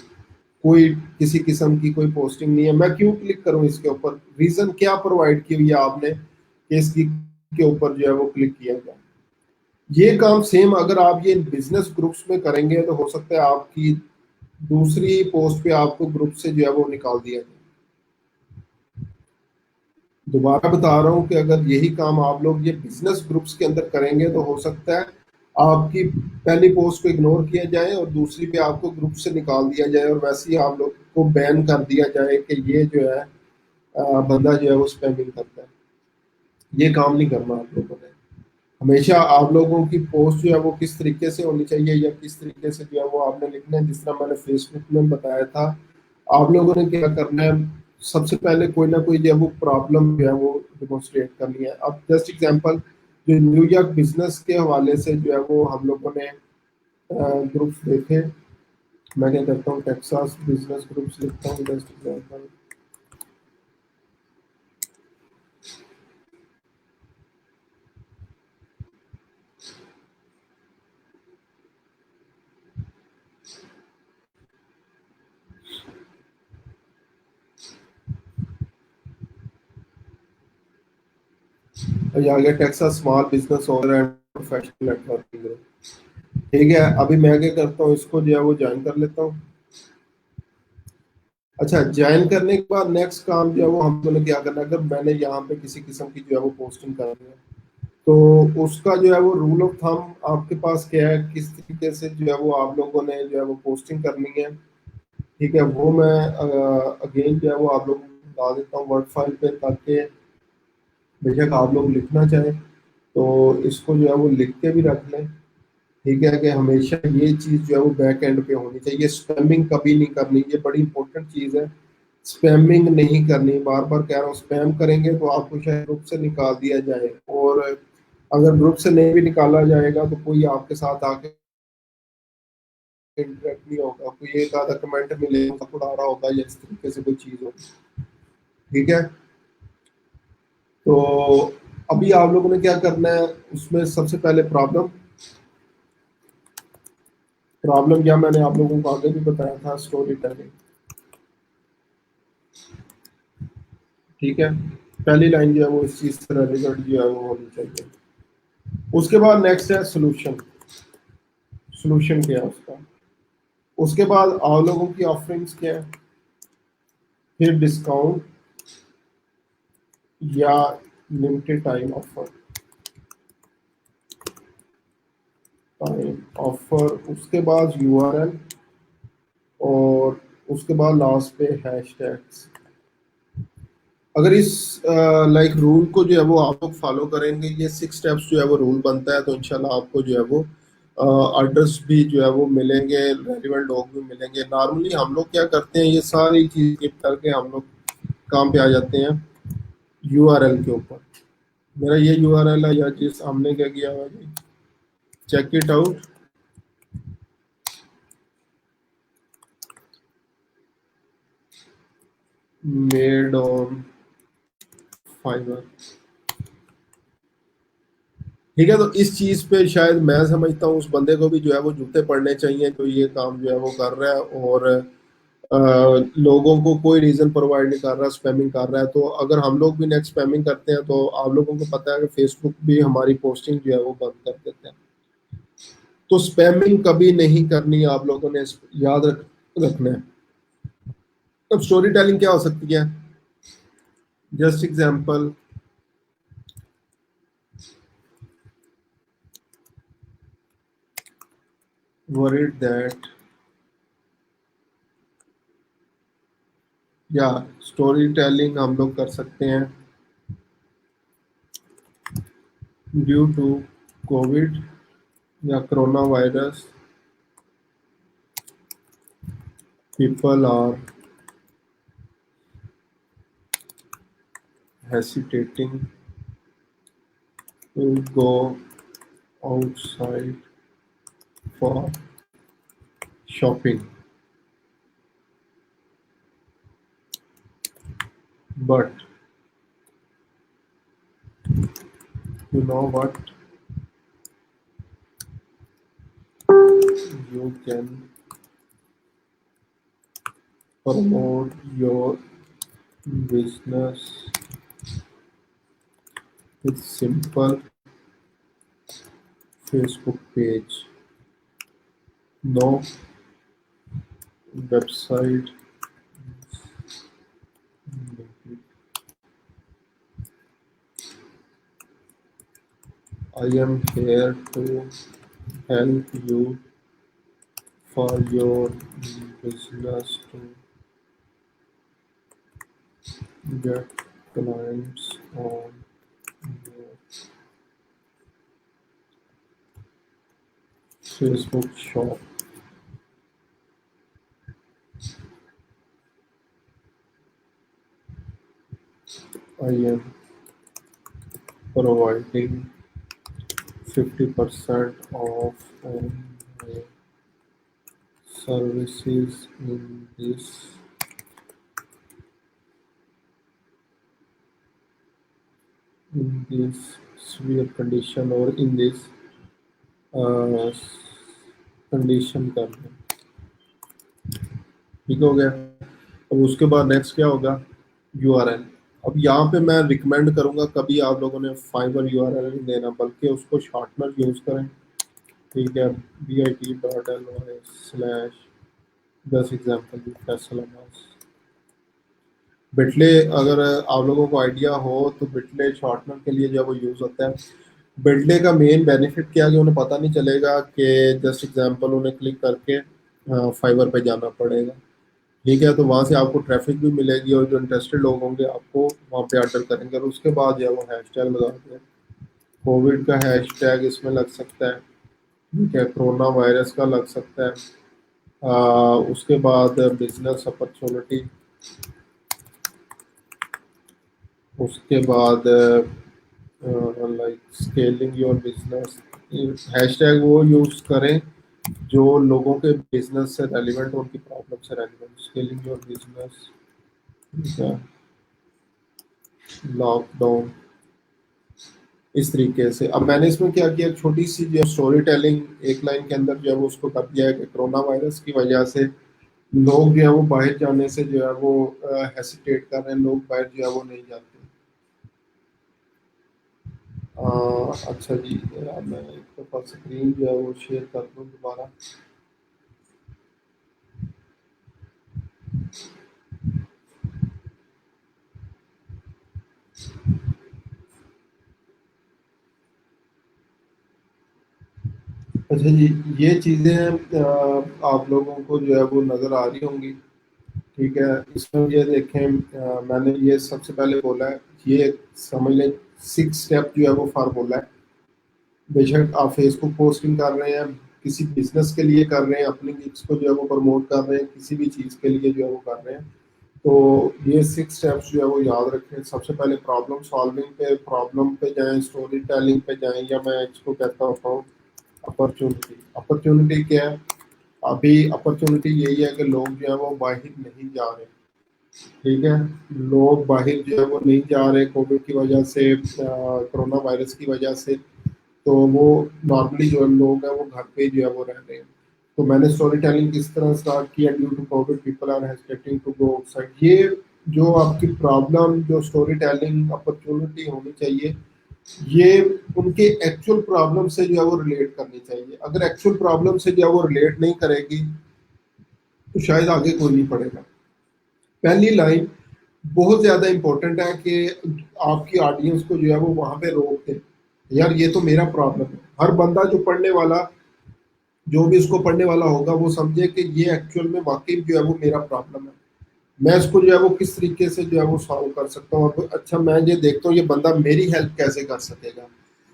कोई किसी किस्म की कोई पोस्टिंग नहीं है, मैं क्यों क्लिक करूं इसके ऊपर, रीजन क्या प्रोवाइड की हुई है आपने कि इसकी के ऊपर जो है वो क्लिक किया जाए। ये काम सेम अगर आप ये बिजनेस ग्रुप्स में करेंगे तो हो सकता है आपकी दूसरी पोस्ट पे आपको ग्रुप से जो है वो निकाल दिया जाए। दोबारा बता रहा हूँ कि अगर यही काम आप लोग ये बिजनेस ग्रुप्स के अंदर करेंगे तो हो सकता है आपकी पहली पोस्ट को इग्नोर किया जाए और दूसरी पे आपको ग्रुप से निकाल दिया जाए और वैसे ही आप लोग को बैन कर दिया जाए कि ये जो है बंदा जो है वो स्पैमिंग करता है। ये काम नहीं करना आप लोगों ने। हमेशा आप लोगों की पोस्ट जो है वो किस तरीके से होनी चाहिए या किस तरीके से जो है वो आपने लिखना है, जिस तरह मैंने फेसबुक में बताया था, आप लोगों ने क्या करना है, सबसे पहले कोई ना कोई जो है वो प्रॉब्लम जो है वो डिमोन्स्ट्रेट करनी है। अब जस्ट एग्जांपल, जो न्यूयॉर्क बिजनेस के हवाले से जो है वो हम लोगों ने ग्रुप्स देखे, मैं क्या करता हूँ, टेक्सास बिजनेस ग्रुप्स लिखता हूँ, जस्ट एग्जांपल। ये आ गया, Texas small business owner and professional networking group. ठीक है, अभी मैं क्या करता हूँ, इसको जो है वो ज्वाइन कर लेता हूँ। अच्छा, ज्वाइन करने के बाद नेक्स्ट काम जो है वो हम लोगों ने क्या करना है, अगर मैंने यहाँ पे किसी किस्म की जो है वो पोस्टिंग करनी है तो उसका जो है वो रूल ऑफ थंब आपके पास क्या है, किस तरीके से जो है वो आप लोगों ने जो है वो पोस्टिंग करनी है। ठीक है, वो मैं अगेन जो है वो आप लोगों को बता देता हूँ वर्ड फाइल पे, ताकि बेशक आप लोग लिखना चाहें तो इसको जो है वो लिख के भी रख लें। ठीक है, कि हमेशा ये चीज़ जो है वो बैक एंड पे होनी चाहिए, स्पैमिंग कभी नहीं करनी, ये बड़ी इंपॉर्टेंट चीज़ है। स्पैमिंग नहीं करनी, बार बार कह रहा हूँ, स्पैम करेंगे तो आपको शायद ग्रुप से निकाल दिया जाए, और अगर ग्रुप से नहीं भी निकाला जाएगा तो कोई आपके साथ आके इंटरेक्ट नहीं होगा, कोई एक आधा कमेंट मिलेगा, उड़ा रहा होगा या इस तरीके से कोई चीज़ होगी। ठीक है, तो अभी आप लोगों ने क्या करना है, उसमें सबसे पहले प्रॉब्लम, प्रॉब्लम क्या मैंने आप लोगों को आगे भी बताया था, स्टोरी टेलिंग। ठीक है, पहली लाइन जो है वो इस चीज से रिलेटेड जो है वो होनी चाहिए। उसके बाद नेक्स्ट है सोल्यूशन, सोल्यूशन क्या है उसका। उसके बाद आप लोगों की ऑफरिंग्स क्या है, फिर डिस्काउंट या limited time offer, time offer, उसके बाद यूआरएल, और उसके बाद लास्ट पे हैशटैग्स। अगर इस लाइक रूल को जो है वो आप लोग फॉलो करेंगे, ये 6 स्टेप्स जो है वो रूल बनता है, तो इंशाल्लाह आपको जो है वो ऑर्डर्स भी जो है वो मिलेंगे, रेलिवेंट लोग भी मिलेंगे। नॉर्मली हम लोग क्या करते हैं, ये सारी चीज़ स्किप करके हम लोग काम पे आ जाते हैं यूआरएल के ऊपर। मेरा ये यूआरएल है, या जिस हमने क्या किया हुआ जी, check it out made on Fiverr. ठीक है, तो इस चीज पे शायद मैं समझता हूँ उस बंदे को भी जो है वो जूते पड़ने चाहिए जो ये काम जो है वो कर रहा है, और लोगों को कोई रीजन प्रोवाइड नहीं कर रहा, स्पैमिंग कर रहा है। तो अगर हम लोग भी नेक्स्ट स्पैमिंग करते हैं तो आप लोगों को पता है कि फेसबुक भी हमारी पोस्टिंग जो है वो बंद कर देते हैं। तो स्पैमिंग कभी नहीं करनी, आप लोगों ने याद रखना है। अब स्टोरी टेलिंग क्या हो सकती है? जस्ट एग्जांपल, worried that, या स्टोरी टेलिंग हम लोग कर सकते हैं ड्यू टू कोविड या corona virus, people are hesitating to go outside for shopping, but you know what, you can promote your business with simple Facebook page, no website. I am here to help you for your business to get clients on your Facebook shop. I am providing 50% off on my services in this severe condition, or in this uh, condition कर दें। ठीक हो गया। अब उसके बाद next क्या होगा? यूआरएल। अब यहाँ पे मैं रिकमेंड करूंगा कभी आप लोगों ने फाइवर यूआरएल नहीं देना, बल्कि उसको शॉर्टनर यूज करें। ठीक है, bit.ly/, दस एग्जाम्पल फैसल। बिटले, अगर आप लोगों को आइडिया हो तो बिटले शॉर्टनर के लिए जब वो यूज होता है, बिटले का मेन बेनिफिट क्या है कि उन्हें पता नहीं चलेगा कि जस्ट एग्जांपल उन्हें क्लिक करके फाइवर पे जाना पड़ेगा। ठीक है, तो वहां से आपको ट्रैफिक भी मिलेगी और जो इंटरेस्टेड लोग होंगे आपको वहां पे ऑर्डर करेंगे। और उसके बाद जो है वो हैशटैग लगाते हैं, कोविड का हैशटैग इसमें लग सकता है। ठीक है, कोरोना वायरस का लग सकता है। उसके बाद बिजनेस अपॉर्चुनिटी, उसके बाद like scaling your business. Hashtag वो यूज करें जो लोगों के बिजनेस से रेलिवेंट, उनकी प्रॉब्लम से relevant. Scaling your business, lockdown, इस तरीके से। अब मैंने इसमें क्या किया, छोटी सी जो स्टोरी टेलिंग एक लाइन के अंदर जो है वो उसको कर दिया है कि कोरोना वायरस की वजह से लोग जो है वो बाहर जाने से जो है वो हेसिटेट कर रहे हैं, लोग बाहर जो है वो नहीं जाते। अच्छा जी, मैं एक दफ़ा स्क्रीन जो है वो शेयर कर दूँ दोबारा। अच्छा जी, ये चीज़ें आप लोगों को जो है वो नज़र आ रही होंगी। ठीक है, इसमें ये देखें, मैंने ये सबसे पहले बोला है, ये समझ लें 6 स्टेप जो है वो फार्मूला है। बेशक आप फेसबुक पोस्टिंग कर रहे हैं, किसी बिजनेस के लिए कर रहे हैं, अपनी गिग्स को जो है वो प्रमोट कर रहे हैं, किसी भी चीज़ के लिए जो है वो कर रहे हैं, तो ये 6 स्टेप्स जो है वो याद रखें। सबसे पहले प्रॉब्लम सॉल्विंग पे, प्रॉब्लम पे जाएं, स्टोरी टेलिंग पे जाएं, या मैं इसको कहता हूँ अपॉर्चुनिटी। अपॉर्चुनिटी क्या है? अभी अपॉर्चुनिटी यही है कि लोग जो है वो बाहर नहीं जा रहे। ठीक है, लोग बाहर जो है वो नहीं जा रहे कोविड की वजह से, कोरोना वायरस की वजह से। तो वो नॉर्मली जो लोग हैं वो घर पे जो है वो रह रहे हैं। तो मैंने स्टोरी टेलिंग किस तरह स्टार्ट किया, due to Covid people are hesitating to go outside. ये जो आपकी प्रॉब्लम, जो स्टोरी टेलिंग अपॉर्चुनिटी होनी चाहिए, ये उनके एक्चुअल प्रॉब्लम से जो है वो रिलेट करनी चाहिए। अगर एक्चुअल प्रॉब्लम से जो है वो रिलेट नहीं करेगी तो शायद आगे कोई नहीं पड़ेगा। पहली लाइन बहुत ज्यादा इंपॉर्टेंट है कि आपकी ऑडियंस को जो है वो वहां पे रोक दे, यार ये तो मेरा प्रॉब्लम है। हर बंदा जो पढ़ने वाला, जो भी इसको पढ़ने वाला होगा, वो समझे कि ये एक्चुअल में वाकई जो है वो मेरा प्रॉब्लम है, मैं इसको जो है वो किस तरीके से जो है वो सॉल्व कर सकता हूँ। अब अच्छा, मैं ये देखता हूँ ये बंदा मेरी हेल्प कैसे कर सकेगा।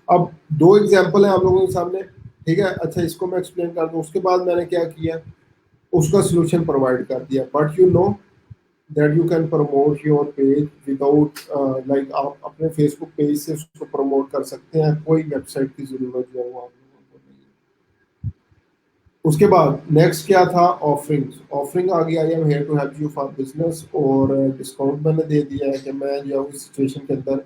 अब दो एग्जाम्पल है आप लोगों के सामने, ठीक है। अच्छा, इसको मैं एक्सप्लेन कर दूँ, उसके बाद मैंने क्या किया, उसका सोल्यूशन प्रोवाइड कर दिया। But you know that you can promote your page without, like आप अपने फेसबुक पेज से उसको प्रमोट कर सकते हैं, कोई वेबसाइट की जरूरत जो है वो आप लोगों को नहीं है। उसके बाद नेक्स्ट क्या था, ऑफरिंग्स। ऑफरिंग आ गया, I am here to help you for business, और डिस्काउंट मैंने दे दिया है कि मैं जो है इस सिचुएशन के अंदर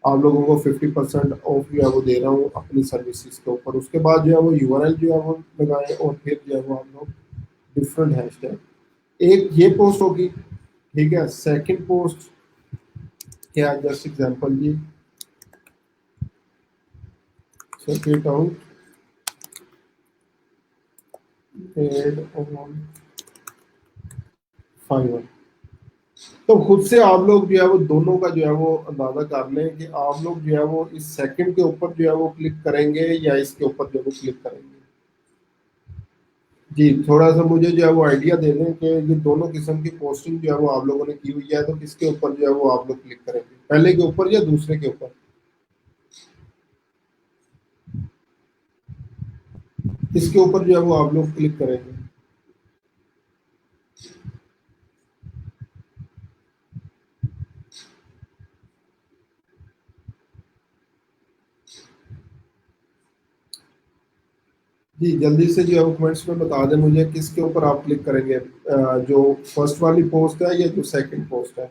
आप लोगों को 50% ऑफ जो है वो दे रहा हूँ अपनी सर्विसेज के ऊपर। उसके बाद जो है वो यूआरएल जो है वो लगाएं, और फिर जो है वो आप लोग डिफरेंट हैशटैग, एक ये पोस्ट होगी, ठीक है। सेकंड पोस्ट क्या, जस्ट एग्जांपल जी, check it out, paid on Fiverr. तो खुद से आप लोग जो है वो दोनों का जो है वो अंदाजा कर लें कि आप लोग जो है वो इस सेकंड के ऊपर जो है वो क्लिक करेंगे या इसके ऊपर जो है वो क्लिक करेंगे। जी, थोड़ा सा मुझे जो है वो आइडिया दे दें कि ये दोनों किस्म की पोस्टिंग जो है वो आप लोगों ने की हुई है, तो किसके ऊपर जो है वो आप लोग क्लिक करेंगे, पहले के ऊपर या दूसरे के ऊपर, किसके ऊपर जो है वो आप लोग क्लिक करेंगे। जी, जल्दी से जो है वो कमेंट्स में बता दें मुझे किसके ऊपर आप क्लिक करेंगे, जो फर्स्ट वाली पोस्ट है या जो सेकंड पोस्ट है।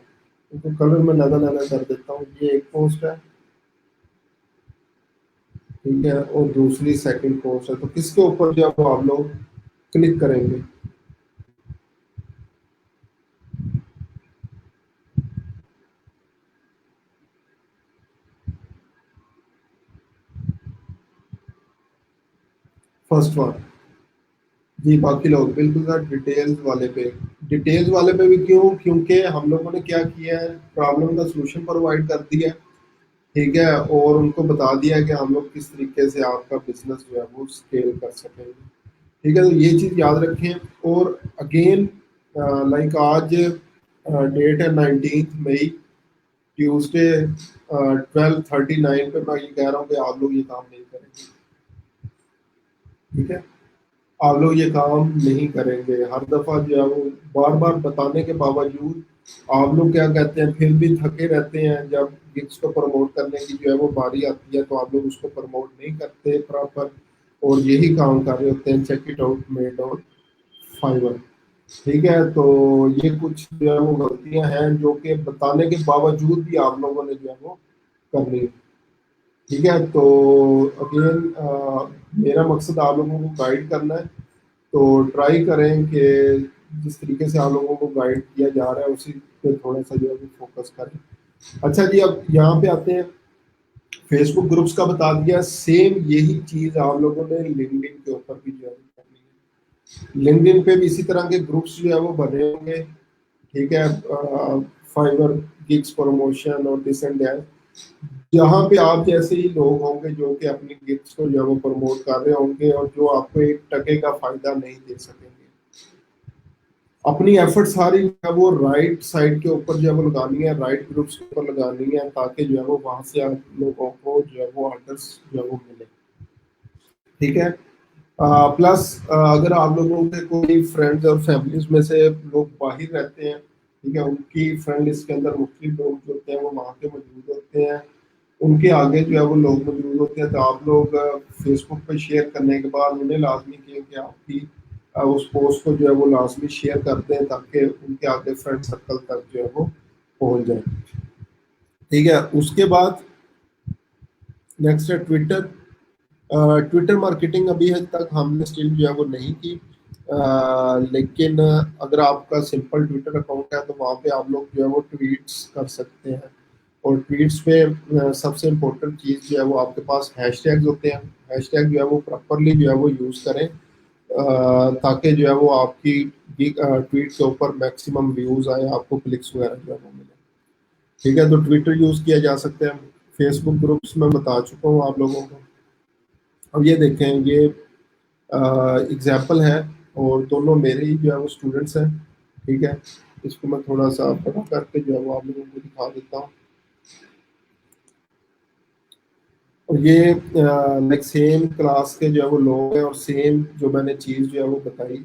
तो कलर में नजर नजर कर देता हूँ, ये एक पोस्ट है, ठीक है, और दूसरी सेकंड पोस्ट है। तो किसके ऊपर जो है वो आप लोग क्लिक करेंगे। First one. जी, बाकी लोग बिल्कुल सर डिटेल्स वाले पे, डिटेल्स वाले पे भी क्यों, क्योंकि हम लोगों ने क्या किया है, प्रॉब्लम का सलूशन प्रोवाइड कर दिया, ठीक है, और उनको बता दिया कि हम लोग किस तरीके से आपका बिजनेस जो है वो स्केल कर सकेंगे, ठीक है। तो ये चीज़ याद रखें। और अगेन, लाइक आज डेट है 19 मई, ट्यूसडे 12:39 पे मैं ये कह रहा हूँ कि आप लोग ये काम नहीं करेंगे, ठीक है। आप लोग ये काम नहीं करेंगे। हर दफा जो है वो बार बार बताने के बावजूद आप लोग क्या कहते हैं, फिर भी थके रहते हैं। जब गिग्स को प्रमोट करने की जो है वो बारी आती है तो आप लोग उसको प्रमोट नहीं करते प्रॉपर, और यही काम कर रहे होते हैं, check it out made on Fiverr, ठीक है। तो ये कुछ जो है वो गलतियां हैं जो कि बताने के बावजूद भी आप लोगों ने जो है वो करनी है, ठीक है। तो अगेन मेरा मकसद आप लोगों को गाइड करना है, तो ट्राई करें कि जिस तरीके से आप लोगों को गाइड किया जा रहा है उसी पे थोड़ा सा जो है फोकस करें। अच्छा जी, अब यहाँ पे आते हैं, फेसबुक ग्रुप्स का बता दिया, सेम यही चीज आप लोगों ने लिंक्डइन के ऊपर भी जो है करनी है। लिंक्डइन पे भी इसी तरह के ग्रुप्स जो है वो बने होंगे, ठीक है, फाइवर, गिग्स प्रमोशन और दिस एंड दैट, जहाँ पे आप जैसे ही लोग होंगे जो कि अपनी गिग्स को जो है वो प्रमोट कर रहे होंगे और जो आपको एक टके का फायदा नहीं दे सकेंगे। अपनी एफर्ट सारी जो है वो राइट साइड के ऊपर जो है वो लगानी है, राइट ग्रुप्स के ऊपर लगानी है, ताकि जो है वो वहां से आप लोगों को जो है वो ऑर्डर्स जो है वो मिले, ठीक है। प्लस अगर आप लोगों के कोई फ्रेंड्स और फैमिलीज में से लोग बाहर रहते हैं, ठीक है, उनकी फ्रेंड लिस्ट के अंदर मुख्तलिफ लोग जो होते हैं वो वहाँ के मौजूद होते हैं, उनके आगे जो है वो लोग मौजूद होते हैं, तो आप लोग फेसबुक पे शेयर करने के बाद उन्हें लाजमी किए कि आपकी उस पोस्ट को जो है वो लाजमी शेयर करते हैं, ताकि उनके आगे फ्रेंड सर्कल तक जो है वो पहुंच जाए, ठीक है। उसके बाद नेक्स्ट है ट्विटर। ट्विटर मार्केटिंग अभी तक हमने स्टिल जो है वो नहीं की, लेकिन अगर आपका सिंपल ट्विटर अकाउंट है तो वहाँ पे आप लोग जो है वो ट्वीट्स कर सकते हैं। और ट्वीट्स पे सबसे इम्पोर्टेंट चीज़ जो है वो आपके पास हैशटैग्स होते हैं। हैशटैग जो है वो प्रॉपरली जो है वो यूज़ करें, ताकि जो है वो आपकी ट्वीट के ऊपर मैक्सिमम व्यूज़ आए, आपको क्लिक्स वगैरह जो है वो मिले। ठीक है, तो ट्विटर यूज़ किया जा सकता है। फेसबुक ग्रुप्स में बता चुका हूँ आप लोगों को। अब ये देखें, ये एग्जाम्पल है और दोनों मेरे ही जो है वो स्टूडेंट्स हैं। ठीक है, इसको मैं थोड़ा सा बड़ा करके जो है वो आप लोगों को दिखा देता हूँ। और ये लाइक सेम क्लास के जो है वो लोग हैं और सेम जो मैंने चीज़ जो है वो बताई।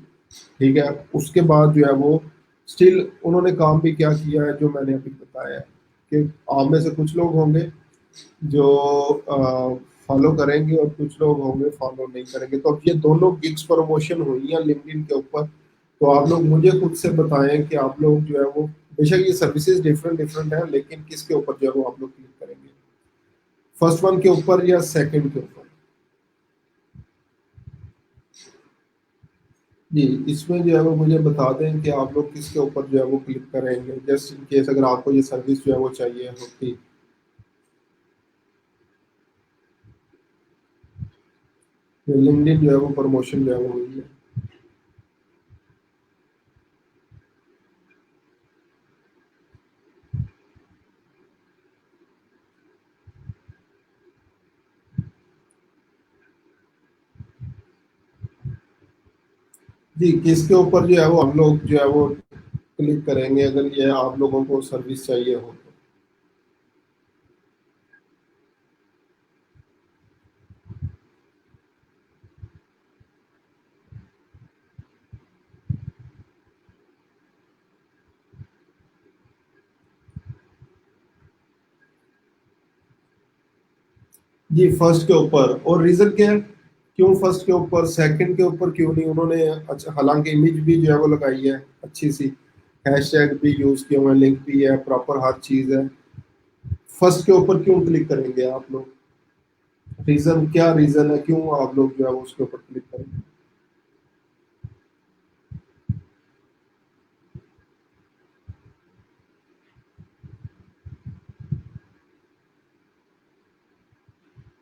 ठीक है, उसके बाद जो है वो स्टिल उन्होंने काम भी क्या किया है जो मैंने अभी बताया है, कि आप में से कुछ लोग होंगे जो फॉलो करेंगे और कुछ लोग होंगे फॉलो नहीं करेंगे। तो अब ये दोनों गिग्स प्रमोशन हुई है लिंक्डइन के ऊपर। तो आप लोग मुझे खुद से बताएं कि आप लोग जो है वो, बेशक ये सर्विसेज डिफरेंट डिफरेंट है, लेकिन किसके ऊपर जो है वो आप लोग क्लिक करेंगे, फर्स्ट वन के ऊपर या सेकंड के ऊपर? जी, इसमें जो है वो मुझे बता दें कि आप लोग किसके ऊपर जो है वो क्लिक करेंगे, जस्ट इन केस अगर आपको ये सर्विस जो है वो चाहिए होती। लिंक्डइन जो है वो प्रमोशन जो है वो हुई है। जी, किसके ऊपर जो है वो हम लोग जो है वो क्लिक करेंगे अगर ये आप लोगों को सर्विस चाहिए हो तो? जी, फर्स्ट के ऊपर। और रीजन क्या है, क्यों फर्स्ट के ऊपर, सेकंड के ऊपर क्यों नहीं उन्होंने? अच्छा, हालांकि इमेज भी जो है वो लगाई है अच्छी सी, हैशटैग भी यूज किए हुए हैं, लिंक भी है, प्रॉपर हर चीज है, फर्स्ट के ऊपर क्यों क्लिक करेंगे आप लोग? रीजन क्या, रीजन है क्यों आप लोग जो है वो उसके ऊपर क्लिक करेंगे?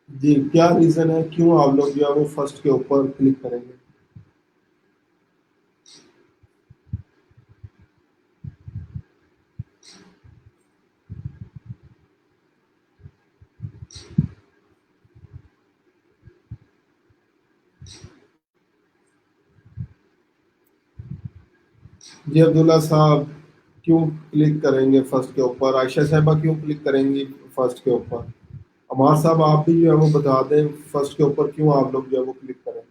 जी, क्या रीजन है क्यों आप लोग जो है वो फर्स्ट के ऊपर क्लिक करेंगे? जी अब्दुल्ला साहब, क्यों क्लिक करेंगे फर्स्ट के ऊपर? आयशा साहबा क्यों क्लिक करेंगी फर्स्ट के ऊपर? अमार साहब आप भी जो है वो बता दें फर्स्ट के ऊपर क्यों आप लोग जो है वो क्लिक करेंगे?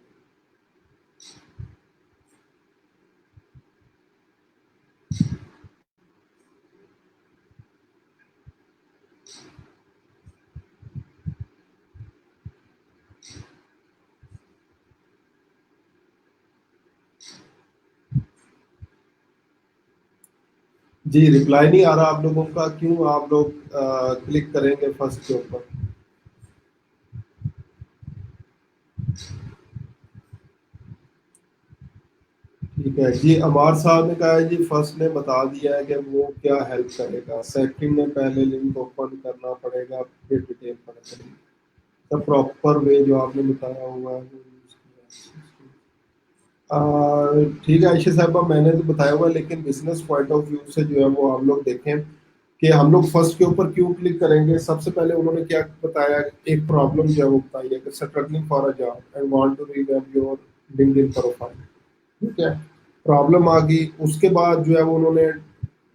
जी, रिप्लाई नहीं आ रहा आप लोगों का, क्यों आप लोग क्लिक करेंगे फर्स्ट के ऊपर? ठीक है जी, अमार साहब ने कहा है जी फर्स्ट ने बता दिया है कि वो क्या हेल्प करेगा, सेकंड ने पहले लिंक ओपन करना पड़ेगा फिर डिटेल पता चलेगी। तो प्रॉपर वे जो आपने बताया हुआ है वो यूज किया। ठीक है आयशा साहबा, मैंने तो बताया हुआ है, लेकिन बिजनेस पॉइंट ऑफ व्यू से जो है वो हम लोग देखें कि हम लोग फर्स्ट के ऊपर क्यों क्लिक करेंगे। सबसे पहले उन्होंने क्या बताया, एक प्रॉब्लम जो है वो बताई है कि struggling for a job and want to revamp your LinkedIn profile. ठीक है, प्रॉब्लम आ गई, उसके बाद जो है वो उन्होंने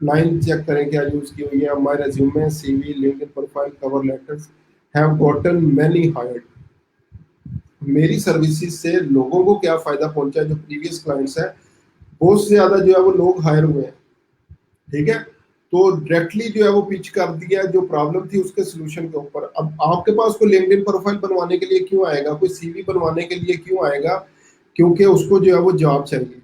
लाइन चेक करें क्या यूज की हुई है, my resume, CV, LinkedIn profile, cover letters have gotten many hired. मेरी सर्विसेज से लोगों को क्या फायदा पहुंचा है, जो प्रीवियस क्लाइंट्स है बहुत से ज्यादा जो है वो लोग हायर हुए हैं। ठीक है, तो डायरेक्टली जो है वो पिच कर दिया जो प्रॉब्लम थी उसके सोल्यूशन के ऊपर। अब आपके पास कोई लिंक्डइन प्रोफाइल बनवाने के लिए क्यों आएगा, कोई सीवी बनवाने के लिए क्यों आएगा? क्योंकि उसको जो है वो जॉब चाहिए।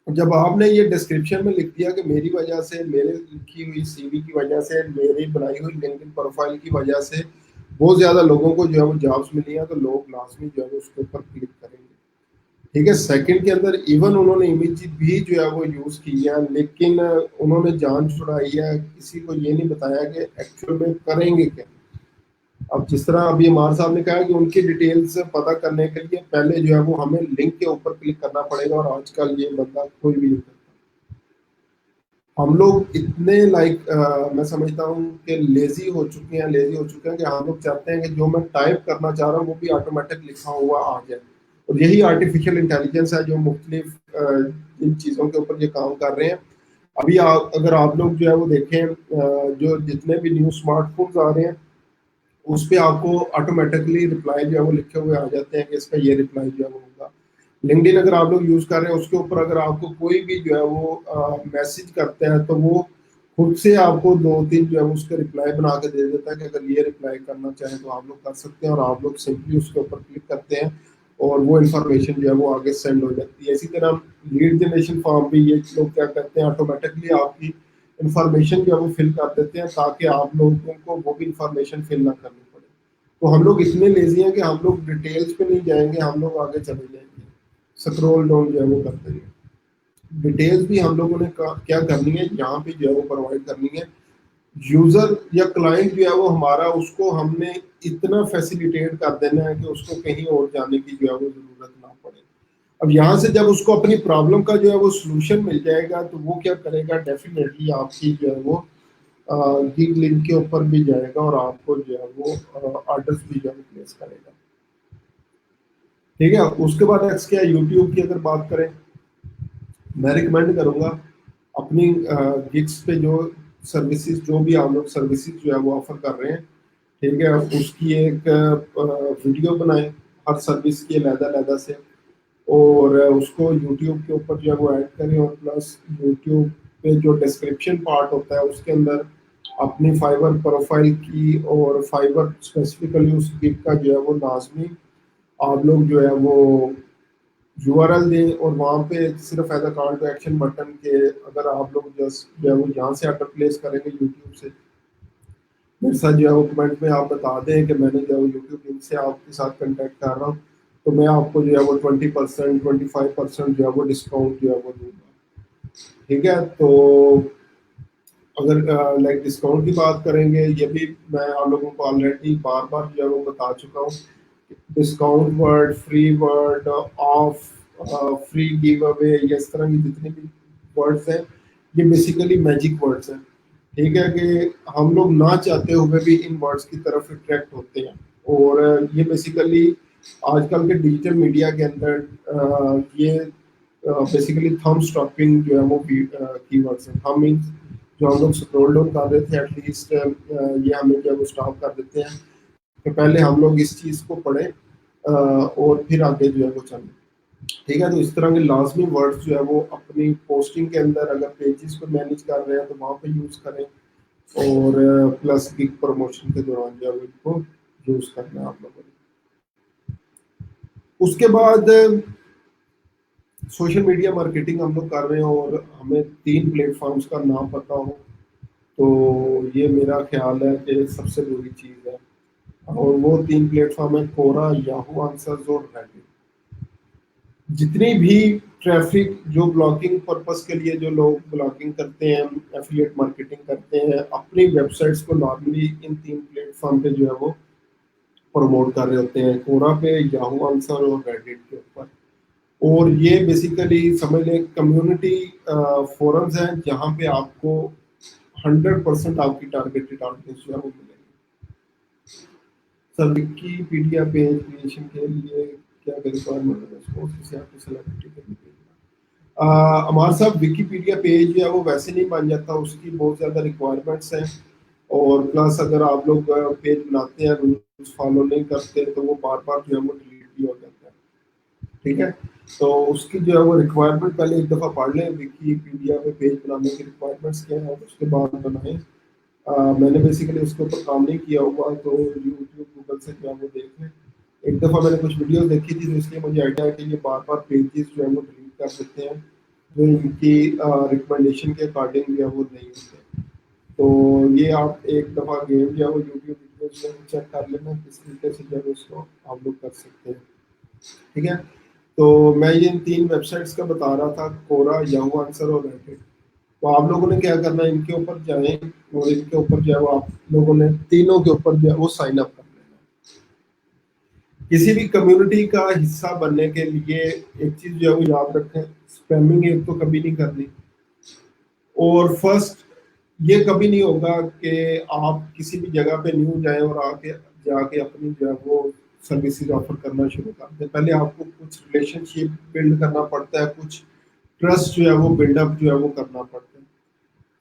जब आपने ये डिस्क्रिप्शन में लिख दिया कि मेरी वजह से, मेरे लिखी हुई सीवी की वजह से, मेरी बनाई हुई लिंक्डइन प्रोफाइल की वजह से बहुत ज्यादा लोगों को जो है वो जॉब्स मिली हैं, तो लोग लाजमी जो है वो उसके ऊपर क्लिक करेंगे। ठीक है, सेकंड के अंदर इवन उन्होंने इमेज भी जो है वो यूज की है, लेकिन उन्होंने जान छुड़ाई है, किसी को ये नहीं बताया कि एक्चुअल में करेंगे क्या। अब जिस तरह अभी अमार साहब ने कहा कि उनकी डिटेल्स पता करने के लिए पहले जो है वो हमें लिंक के ऊपर क्लिक करना पड़ेगा, और आजकल ये बंदा कोई भी नहीं करता। हम लोग इतने मैं समझता हूँ कि लेजी हो चुके हैं कि हम लोग चाहते हैं कि जो मैं टाइप करना चाह रहा हूँ वो भी ऑटोमेटिक लिखा हुआ आ जाए। और यही आर्टिफिशियल इंटेलिजेंस है जो मुख्तलिफ इन चीज़ों के ऊपर ये काम कर रहे हैं। अभी अगर आप लोग जो है वो देखें, जो जितने भी न्यू स्मार्टफोन्स आ रहे हैं उस पे आपको ऑटोमेटिकली रिप्लाई जो है वो लिखे हुए आ जाते हैं कि इसका ये रिप्लाई जो है वो होगा। लिंक्डइन अगर आप लोग यूज कर रहे हैं उसके ऊपर अगर आपको कोई भी जो है वो मैसेज करते हैं तो वो खुद से आपको दो तीन जो है वो उसके रिप्लाई बना के दे देता है कि अगर ये रिप्लाई करना चाहें तो आप लोग कर सकते हैं, और आप लोग सिंपली उसके ऊपर क्लिक करते हैं और वो इन्फॉर्मेशन जो है वो आगे सेंड हो जाती है। इसी तरह लीड जनरेशन फॉर्म भी ये लोग क्या करते हैं, ऑटोमेटिकली आपकी इंफॉर्मेशन जो है वो फिल कर देते हैं ताकि आप लोगों को वो भी इंफॉर्मेशन फिल ना करनी पड़े। तो हम लोग इतने लेजी हैं कि हम लोग डिटेल्स पे नहीं जाएंगे, हम लोग आगे चले जाएंगे, स्क्रॉल डाउन जो है वो करते हैं। डिटेल्स भी हम लोगों ने क्या करनी है यहाँ पे जो है वो प्रोवाइड करनी है। यूजर या क्लाइंट जो है वो हमारा, उसको हमने इतना फैसिलिटेट कर देना है कि उसको कहीं और जाने की जो है वो जरूरत ना पड़े। अब यहाँ से जब उसको अपनी प्रॉब्लम का जो है वो सोल्यूशन मिल जाएगा तो वो क्या करेगा, डेफिनेटली आपकी जो है वो गिग लिंक के ऊपर भी जाएगा और आपको जो है वो ऑर्डर्स भी जो है प्लेस करेगा। ठीक है, उसके बाद नेक्स्ट क्या, यूट्यूब की अगर बात करें, मैं रिकमेंड करूंगा अपनी गिग्स पे जो सर्विसेज, जो भी आप लोग सर्विसेज जो है वो ऑफर कर रहे हैं, ठीक है, उसकी एक वीडियो बनाएं हर सर्विस की अलग-अलग से, और उसको यूट्यूब के ऊपर जो है वो ऐड करें, और प्लस यूट्यूब पे जो डिस्क्रिप्शन पार्ट होता है उसके अंदर अपनी फाइवर प्रोफाइल की और फाइवर स्पेसिफिकली उस गिग का जो है वो लाजमी आप लोग जो है वो यूआरएल दें, और वहाँ पे सिर्फ as a call to action button के अगर आप लोग जस्ट जो है वो यहाँ से ऑर्डर प्लेस करेंगे यूट्यूब से, मेरे साथ जो है वो कमेंट में आप बता दें कि मैंने जो है वो यूट्यूब लिंक से आपके साथ कंटेक्ट कर रहा हूँ, तो मैं आपको जो है वो 20%, 25% जो है वो डिस्काउंट जो है वो दूंगा। ठीक है, तो अगर डिस्काउंट की बात करेंगे, ये भी मैं आप लोगों को ऑलरेडी बार बार जो है वो बता चुका हूँ। Discount word, free word, of, free give away, ये इस तरह की जितने भी वर्ड्स हैं ये बेसिकली मैजिक वर्ड्स हैं। ठीक है, कि हम लोग ना चाहते हुए भी इन वर्ड्स की तरफ अट्रैक्ट होते हैं, और ये बेसिकली आजकल के डिजिटल मीडिया के अंदर ये बेसिकली थंब स्टॉपिंग जो है वो कीवर्ड्स हैं। हम मीन जो हम लोग स्क्रॉल डाउन कर रहे थे एटलीस्ट ये हमें जो है वो स्टॉप कर देते हैं कि पहले हम लोग इस चीज़ को पढ़ें और फिर आगे जो है वो चलें। ठीक है, तो इस तरह के लाजमी वर्ड्स जो है वो अपनी पोस्टिंग के अंदर अगर पेजेस को मैनेज कर रहे हैं तो वहाँ पे यूज़ करें, और प्लस बिग प्रमोशन के दौरान जो है वो इनको यूज़ करना है आप लोगों ने। उसके बाद सोशल मीडिया मार्केटिंग हम लोग कर रहे हैं और हमें 3 प्लेटफॉर्म्स का नाम पता हो तो ये मेरा ख्याल है कि सबसे बुरी चीज़ है। और वो 3 प्लेटफॉर्म है कोरा, याहू आंसर्स और रेडिट। जितनी भी ट्रैफिक जो ब्लॉगिंग पर्पस के लिए जो लोग ब्लॉगिंग करते हैं, एफिलिएट मार्केटिंग करते हैं, अपनी वेबसाइट्स को नॉर्मली इन 3 प्लेटफॉर्म पे जो है वो प्रमोट कर रहे होते हैं, कोरा पे, याहू आंसर और रेडिट के ऊपर। और ये बेसिकली समझ लें कम्युनिटी फोरम्स हैं जहाँ पे आपको 100% आपकी टारगेटेड ऑडियंस जो है वो मिलेगी। सर विकिपीडिया पेज क्रिएशन के लिए क्या रिक्वायरमेंट है, स्पोर्ट्स किसी आपको सेलिब्रिटी के लिए हमारे साथ विकिपीडिया पेज जो है वो वैसे नहीं बन जाता, उसकी बहुत ज़्यादा रिक्वायरमेंट्स हैं, और प्लस अगर आप लोग पेज बनाते हैं रूल्स फॉलो नहीं करते तो वो बार बार जो है वो डिलीट भी हो जाता है। ठीक है, तो उसकी जो है वो रिक्वायरमेंट पहले एक दफ़ा पढ़ लें, विकिपीडिया पे पेज बनाने की रिक्वायरमेंट्स क्या है उसके बाद बनाएं। मैंने बेसिकली उसके ऊपर काम नहीं किया हुआ तो यूट्यूब गूगल से जो है वो देख लें। एक दफ़ा मैंने कुछ वीडियो देखी थी तो इसलिए मुझे आइडिया है कि ये बार बार पेजेस जो है वो डिलीट कर देते हैं जो इनकी रिकमेंडेशन के अकॉर्डिंग जो है वो नहीं होते। तो ये आप एक दफ़ा गेम जो है वो यूट्यूब वीडियो जो है चेक कर लेना किस तरीके से जो है उसको आप लोग कर सकते हैं। ठीक है, तो मैं ये इन 3 वेबसाइट्स का बता रहा था, कोरा, याहू आंसर और रेडिट। तो आप लोगों ने क्या करना है, इनके ऊपर जाएं और इनके ऊपर जो है वो आप लोगों ने तीनों के ऊपर जो है वो साइन अप कर लेना है। किसी भी कम्युनिटी का हिस्सा बनने के लिए एक चीज जो है वो याद रखें, स्पैमिंग एक तो कभी नहीं करनी। और फर्स्ट, ये कभी नहीं होगा कि आप किसी भी जगह पे न्यू जाए और आके जाके अपनी जो है वो सर्विसेज ऑफर करना शुरू कर दें। पहले आपको कुछ रिलेशनशिप बिल्ड करना पड़ता है, कुछ ट्रस्ट जो है वो बिल्डअप जो है वो करना पड़ता है।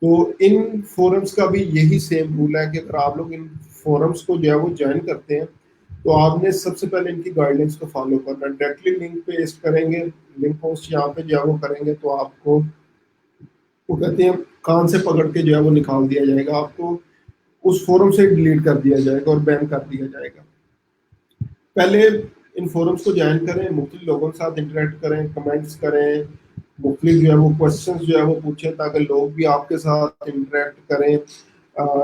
तो इन फोरम्स का भी यही सेम रूल है कि अगर आप लोग इन फोरम्स को जो है वो ज्वाइन करते हैं तो आपने सबसे पहले इनकी गाइडलाइंस को फॉलो करना है। डायरेक्टली लिंक पेस्ट करेंगे, लिंक पोस्ट यहाँ पे जो है वो करेंगे तो आपको वो कहते हैं कान से पकड़ के जो है वो निकाल दिया जाएगा, आपको उस फोरम से डिलीट कर दिया जाएगा और बैन कर दिया जाएगा। पहले इन फोरम्स को ज्वाइन करें, मुख्तलिफ लोगों के साथ इंटरेक्ट करें, कमेंट्स करें, मुख्तलिफ जो है वो क्वेश्चन जो है वो पूछें ताकि लोग भी आपके साथ इंटरेक्ट करें।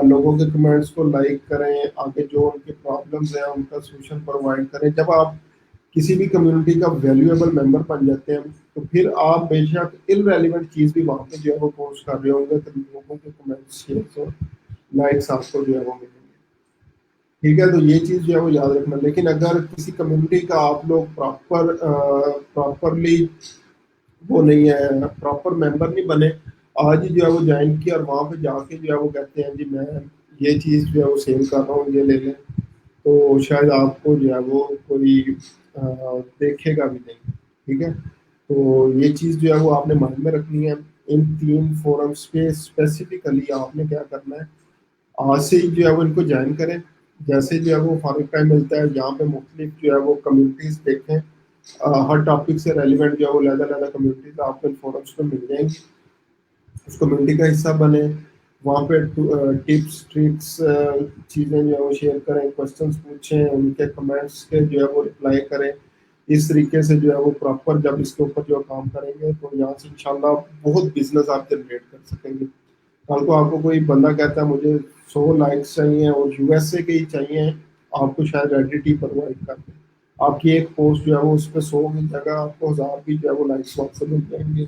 लोगों के कमेंट्स को लाइक करें, आगे जो उनके प्रॉब्लम्स हैं उनका सोल्यूशन प्रोवाइड करें। जब आप किसी भी कम्युनिटी का वैल्यूएबल मेंबर बन जाते हैं तो फिर आप बेशक इनरेलीवेंट चीज़ भी वहाँ पे जो है वो पोस्ट कर रहे होंगे तो लोगों के कमेंट्स शेयर्स और लाइक्स आपको जो है वो मिलेंगे। ठीक है, तो ये चीज़ जो है वो याद रखना। लेकिन अगर किसी कम्युनिटी का आप लोग प्रॉपरली वो नहीं है, प्रॉपर मेंबर नहीं बने, आज ही जो है वो ज्वाइन किया और वहाँ पे जाके जो है वो कहते हैं जी मैं ये चीज़ जो है वो सेल कर रहा हूँ, ये ले लें, तो शायद आपको जो है वो कोई देखेगा भी नहीं। ठीक है, तो ये चीज़ जो है वो आपने माइंड में रखनी है। इन 3 फोरम्स पे स्पेसिफिकली आपने क्या करना है, आज से ही जो है वो इनको ज्वाइन करें। जैसे जो है वो फारुक टाइम मिलता है यहाँ पे मुख्तलिफ जो है वो कम्युनिटीज़ देखें। हर टॉपिक से रेलिवेंट जो है वो अलग-अलग कम्युनिटीज़ आपको इन फोरम्स पे मिल जाएंगी। उस कम्युनिटी का हिस्सा बने, वहाँ पे टिप्स ट्रिक्स चीज़ें जो है वो शेयर करें, क्वेश्चंस पूछें, उनके कमेंट्स के जो है वो रिप्लाई करें। इस तरीके से जो है वो प्रॉपर जब इसके ऊपर जो काम करेंगे तो यहाँ से इंशाल्लाह बहुत बिजनेस आप जनरेट कर सकेंगे। कल को आपको कोई बंदा कहता है मुझे 100 लाइक्स चाहिए और यूएसए के ही चाहिए, आपको शायद रेडिट ही प्रोवाइड कर दे। आपकी एक पोस्ट जो है वो उस पर 100 की जगह आपको 1000 भी जो है वो लाइक्स वहाँ से मिल जाएंगे।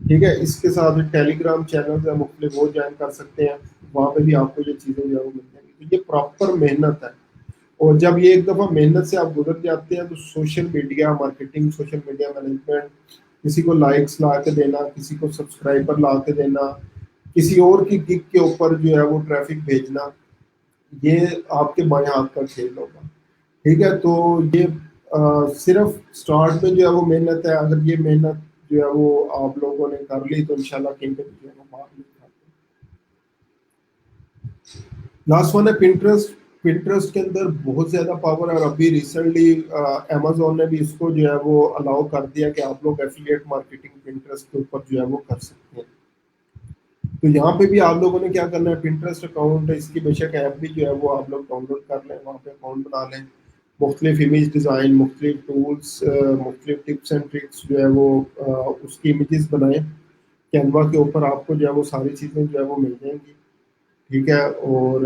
ठीक है, इसके साथ टेलीग्राम चैनल है मुख्तलिफ, वो ज्वाइन कर सकते हैं, वहाँ पे भी आपको ये चीज़ें जो है वो मिल जाएंगी। तो ये प्रॉपर मेहनत है। और जब ये एक दफ़ा मेहनत से आप गुजर जाते हैं तो social media marketing, social media management, किसी को लाइक्स ला के देना, किसी को सब्सक्राइबर ला के देना, किसी और की गिग के ऊपर जो है वो ट्रैफिक भेजना, ये आपके बाएं हाथ का खेल होगा। ठीक है, तो ये सिर्फ स्टार्ट में जो है वो मेहनत है। अगर ये मेहनत जो है वो आप लोगों ने कर ली तो इंशाल्लाह कहीं पे भी जो है वो मार नहीं खाते। लास्ट वन है पिंटरेस्ट। पिंटरेस्ट के अंदर बहुत ज्यादा पावर है और अभी रिसेंटली अमेजोन ने भी इसको जो है वो अलाउ कर दिया कि आप लोग एफिलिएट मार्केटिंग पिंटरेस्ट के ऊपर जो है वो कर सकते हैं। तो यहाँ पे भी आप लोगों ने क्या करना है, पिंटरेस्ट अकाउंट, इसकी बेशक ऐप भी जो है वो आप लोग डाउनलोड कर लें, वहाँ पे अकाउंट बना लें। मुख्तलिफ इमेज डिज़ाइन, मुख्तलिफ टूल्स, मुख्तलिफ टिप्स एंड ट्रिक्स जो है वो उसकी इमेजेस बनाएं। कैनवा के ऊपर आपको जो है वो सारी चीज़ें जो है वो मिल जाएंगी। ठीक है, और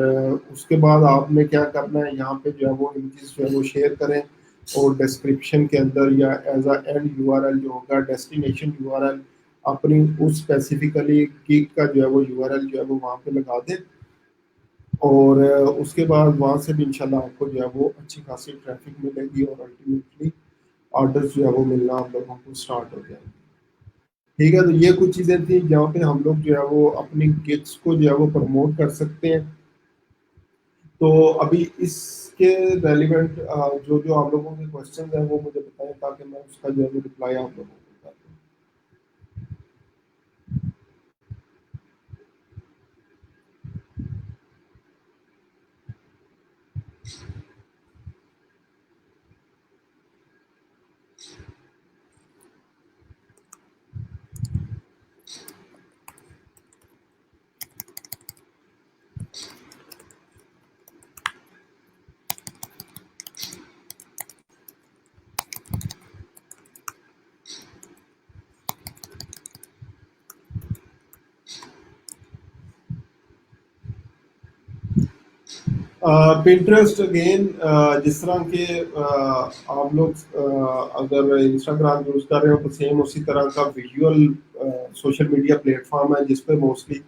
उसके बाद आपने क्या करना है, यहाँ पे जो है वो इमेजेस जो है वो शेयर करें और डिस्क्रिप्शन के अंदर या एज अ एंड यूआरएल जो होगा, डेस्टिनेशन यूआरएल अपनी उस स्पेसिफिकली गिग का जो है वो यूआरएल जो है वो वहाँ पे लगा दें। और उसके बाद वहाँ से भी इंशाल्लाह आपको जो है वो अच्छी खासी ट्रैफिक मिलेगी और अल्टीमेटली ऑर्डर्स जो है वो मिलना आप लोगों को स्टार्ट हो जाएंगे। ठीक है, तो ये कुछ चीज़ें थी जहाँ पे हम लोग जो है वो अपनी गिग्स को जो है वो प्रमोट कर सकते हैं। तो अभी इसके रेलिवेंट जो जो आप लोगों के क्वेश्चन हैं वो मुझे बताएं ताकि मैं उसका जो है वो रिप्लाई आप लोगों को कर दूँ। पिंटरेस्ट अगेन, जिस तरह के आप लोग अगर इंस्टाग्राम यूज कर रहे हो तो सेम उसी तरह का विजुअल सोशल मीडिया प्लेटफॉर्म है जिस पे मोस्टली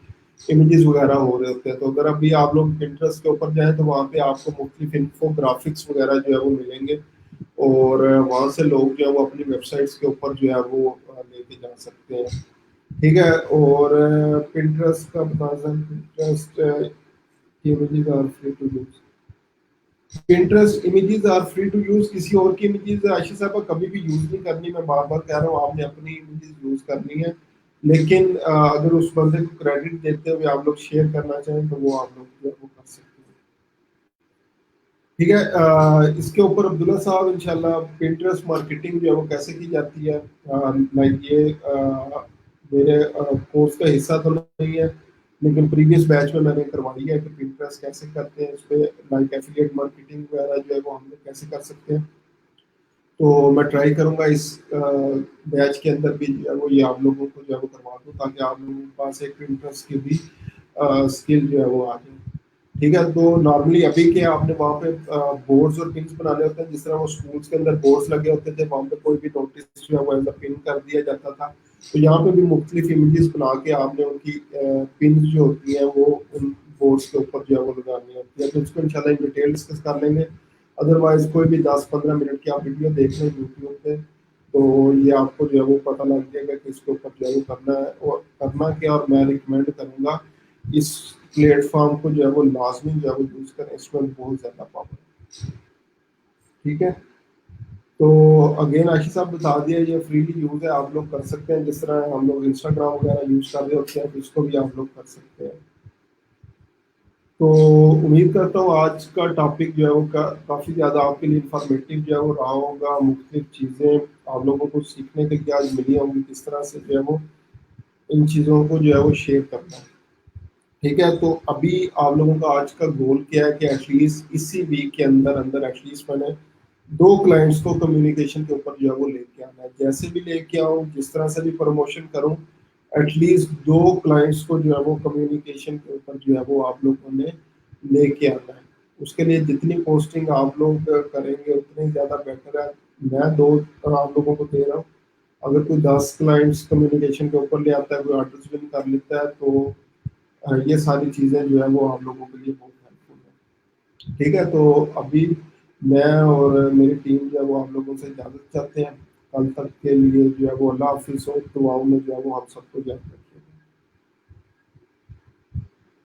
इमेजेस वगैरह हो रहे होते हैं। तो अगर अभी आप लोग पिंटरेस्ट के ऊपर जाएं तो वहाँ पे आपको मुख्तलिफ इन्फोग्राफिक्स वगैरह जो है वो मिलेंगे, और वहाँ से लोग जो है वो अपनी वेबसाइट्स के ऊपर जो है वो लेके जा सकते हैं। ठीक है। और पिंटरेस्ट का बता दें, Pinterest images are free to use. Pinterest images are free to use। किसी और की इमेजेस आशीष साहब कभी भी यूज नहीं करनी। मैं बार बार कह रहा हूँ, आपने अपनी इमेजेस यूज करनी है। लेकिन अगर उस बंदे को क्रेडिट देते हुए आप लोग शेयर करना चाहें तो वो आप लोग जो है वो कर सकते हैं। ठीक है। इसके ऊपर अब्दुल्ला साहब इंशाल्लाह पिंटरेस्ट मार्केटिंग जो है वो कैसे की जाती है, लाइक ये मेरे कोर्स का हिस्सा तो नहीं है, लेकिन प्रीवियस बैच में मैंने करवाई है कि पिंटरेस्ट कैसे करते हैं, उस पर लाइक एफिलिएट मार्केटिंग वगैरह जो है वो हम लोग कैसे कर सकते हैं। तो मैं ट्राई करूंगा इस बैच के अंदर भी जो है वो ये आप लोगों को जो है वो करवा दूँ, ताकि आप लोगों के पास एक पिंटरेस्ट की भी स्किल जो है वो आ जाए। ठीक है। तो नॉर्मली अभी के आपने वहाँ पे बोर्ड्स और पिन्स बनाने होते हैं, जिस तरह वो स्कूल्स के अंदर बोर्ड्स लगे होते थे, वहाँ पे कोई भी नोटिस जो है वो ऐसा पिन कर दिया जाता था। तो यहाँ पे भी मुख्तलिफ इमेजेस बना के आपने उनकी पिन जो होती है वो उन बोर्ड्स के ऊपर जो है वो लगानी होती है। तो उसको इंशाल्लाह इन डिटेल डिस्कस कर लेंगे। अदरवाइज कोई भी 10-15 मिनट की आप वीडियो देख लें यूट्यूब पे, तो ये आपको जो है वो पता लग जाएगा कि इसके ऊपर जो है वो करना है और करना क्या। और मैं रिकमेंड करूँगा इस प्लेटफॉर्म को जो है वो लाजमी जो है वो यूज करें, इसमें बहुत ज्यादा पावर है। ठीक है। तो अगेन आशीष साहब बता दिया, ये फ्रीली यूज है, आप लोग कर सकते हैं। जिस तरह हम लोग इंस्टाग्राम वगैरह यूज कर रहे होते हैं तो इसको भी आप लोग कर सकते हैं। तो उम्मीद करता हूँ आज का टॉपिक जो है वो काफ़ी ज़्यादा आपके लिए इंफॉर्मेटिव जो है वो रहा होगा। मुख्तलिफ चीज़ें आप लोगों को सीखने के लिए आज मिली होंगी, किस तरह से जो है वो इन चीज़ों को जो है वो शेयर करना है। ठीक है। तो अभी आप लोगों का आज का गोल क्या है कि एटलीस्ट इसी वीक के अंदर अंदर एटलीस्ट मैंने 2 क्लाइंट्स को कम्युनिकेशन के ऊपर जो है वो लेके आना है। जैसे भी लेके आऊँ, जिस तरह से भी प्रमोशन करूँ, एटलीस्ट 2 क्लाइंट्स को जो है वो कम्युनिकेशन के ऊपर जो है वो आप लोगों ने लेके आना है। उसके लिए जितनी पोस्टिंग आप लोग करेंगे उतनी ज़्यादा बेटर है। मैं 2 आप लोगों को दे रहा हूँ, अगर कोई 10 क्लाइंट्स कम्युनिकेशन के ऊपर ले आता है, कोई ऑर्डर्स विन कर लेता है, तो ये सारी चीज़ें जो है वो आप लोगों के लिए बहुत हेल्पफुल है। ठीक है। तो अभी मैं और मेरी टीम जो है वो आप लोगों से इजाज़त चाहते हैं। कल तक के लिए जो है वो अल्लाह हाफिज़ हो, दुआओं में जो है वो हम सबको याद रखें।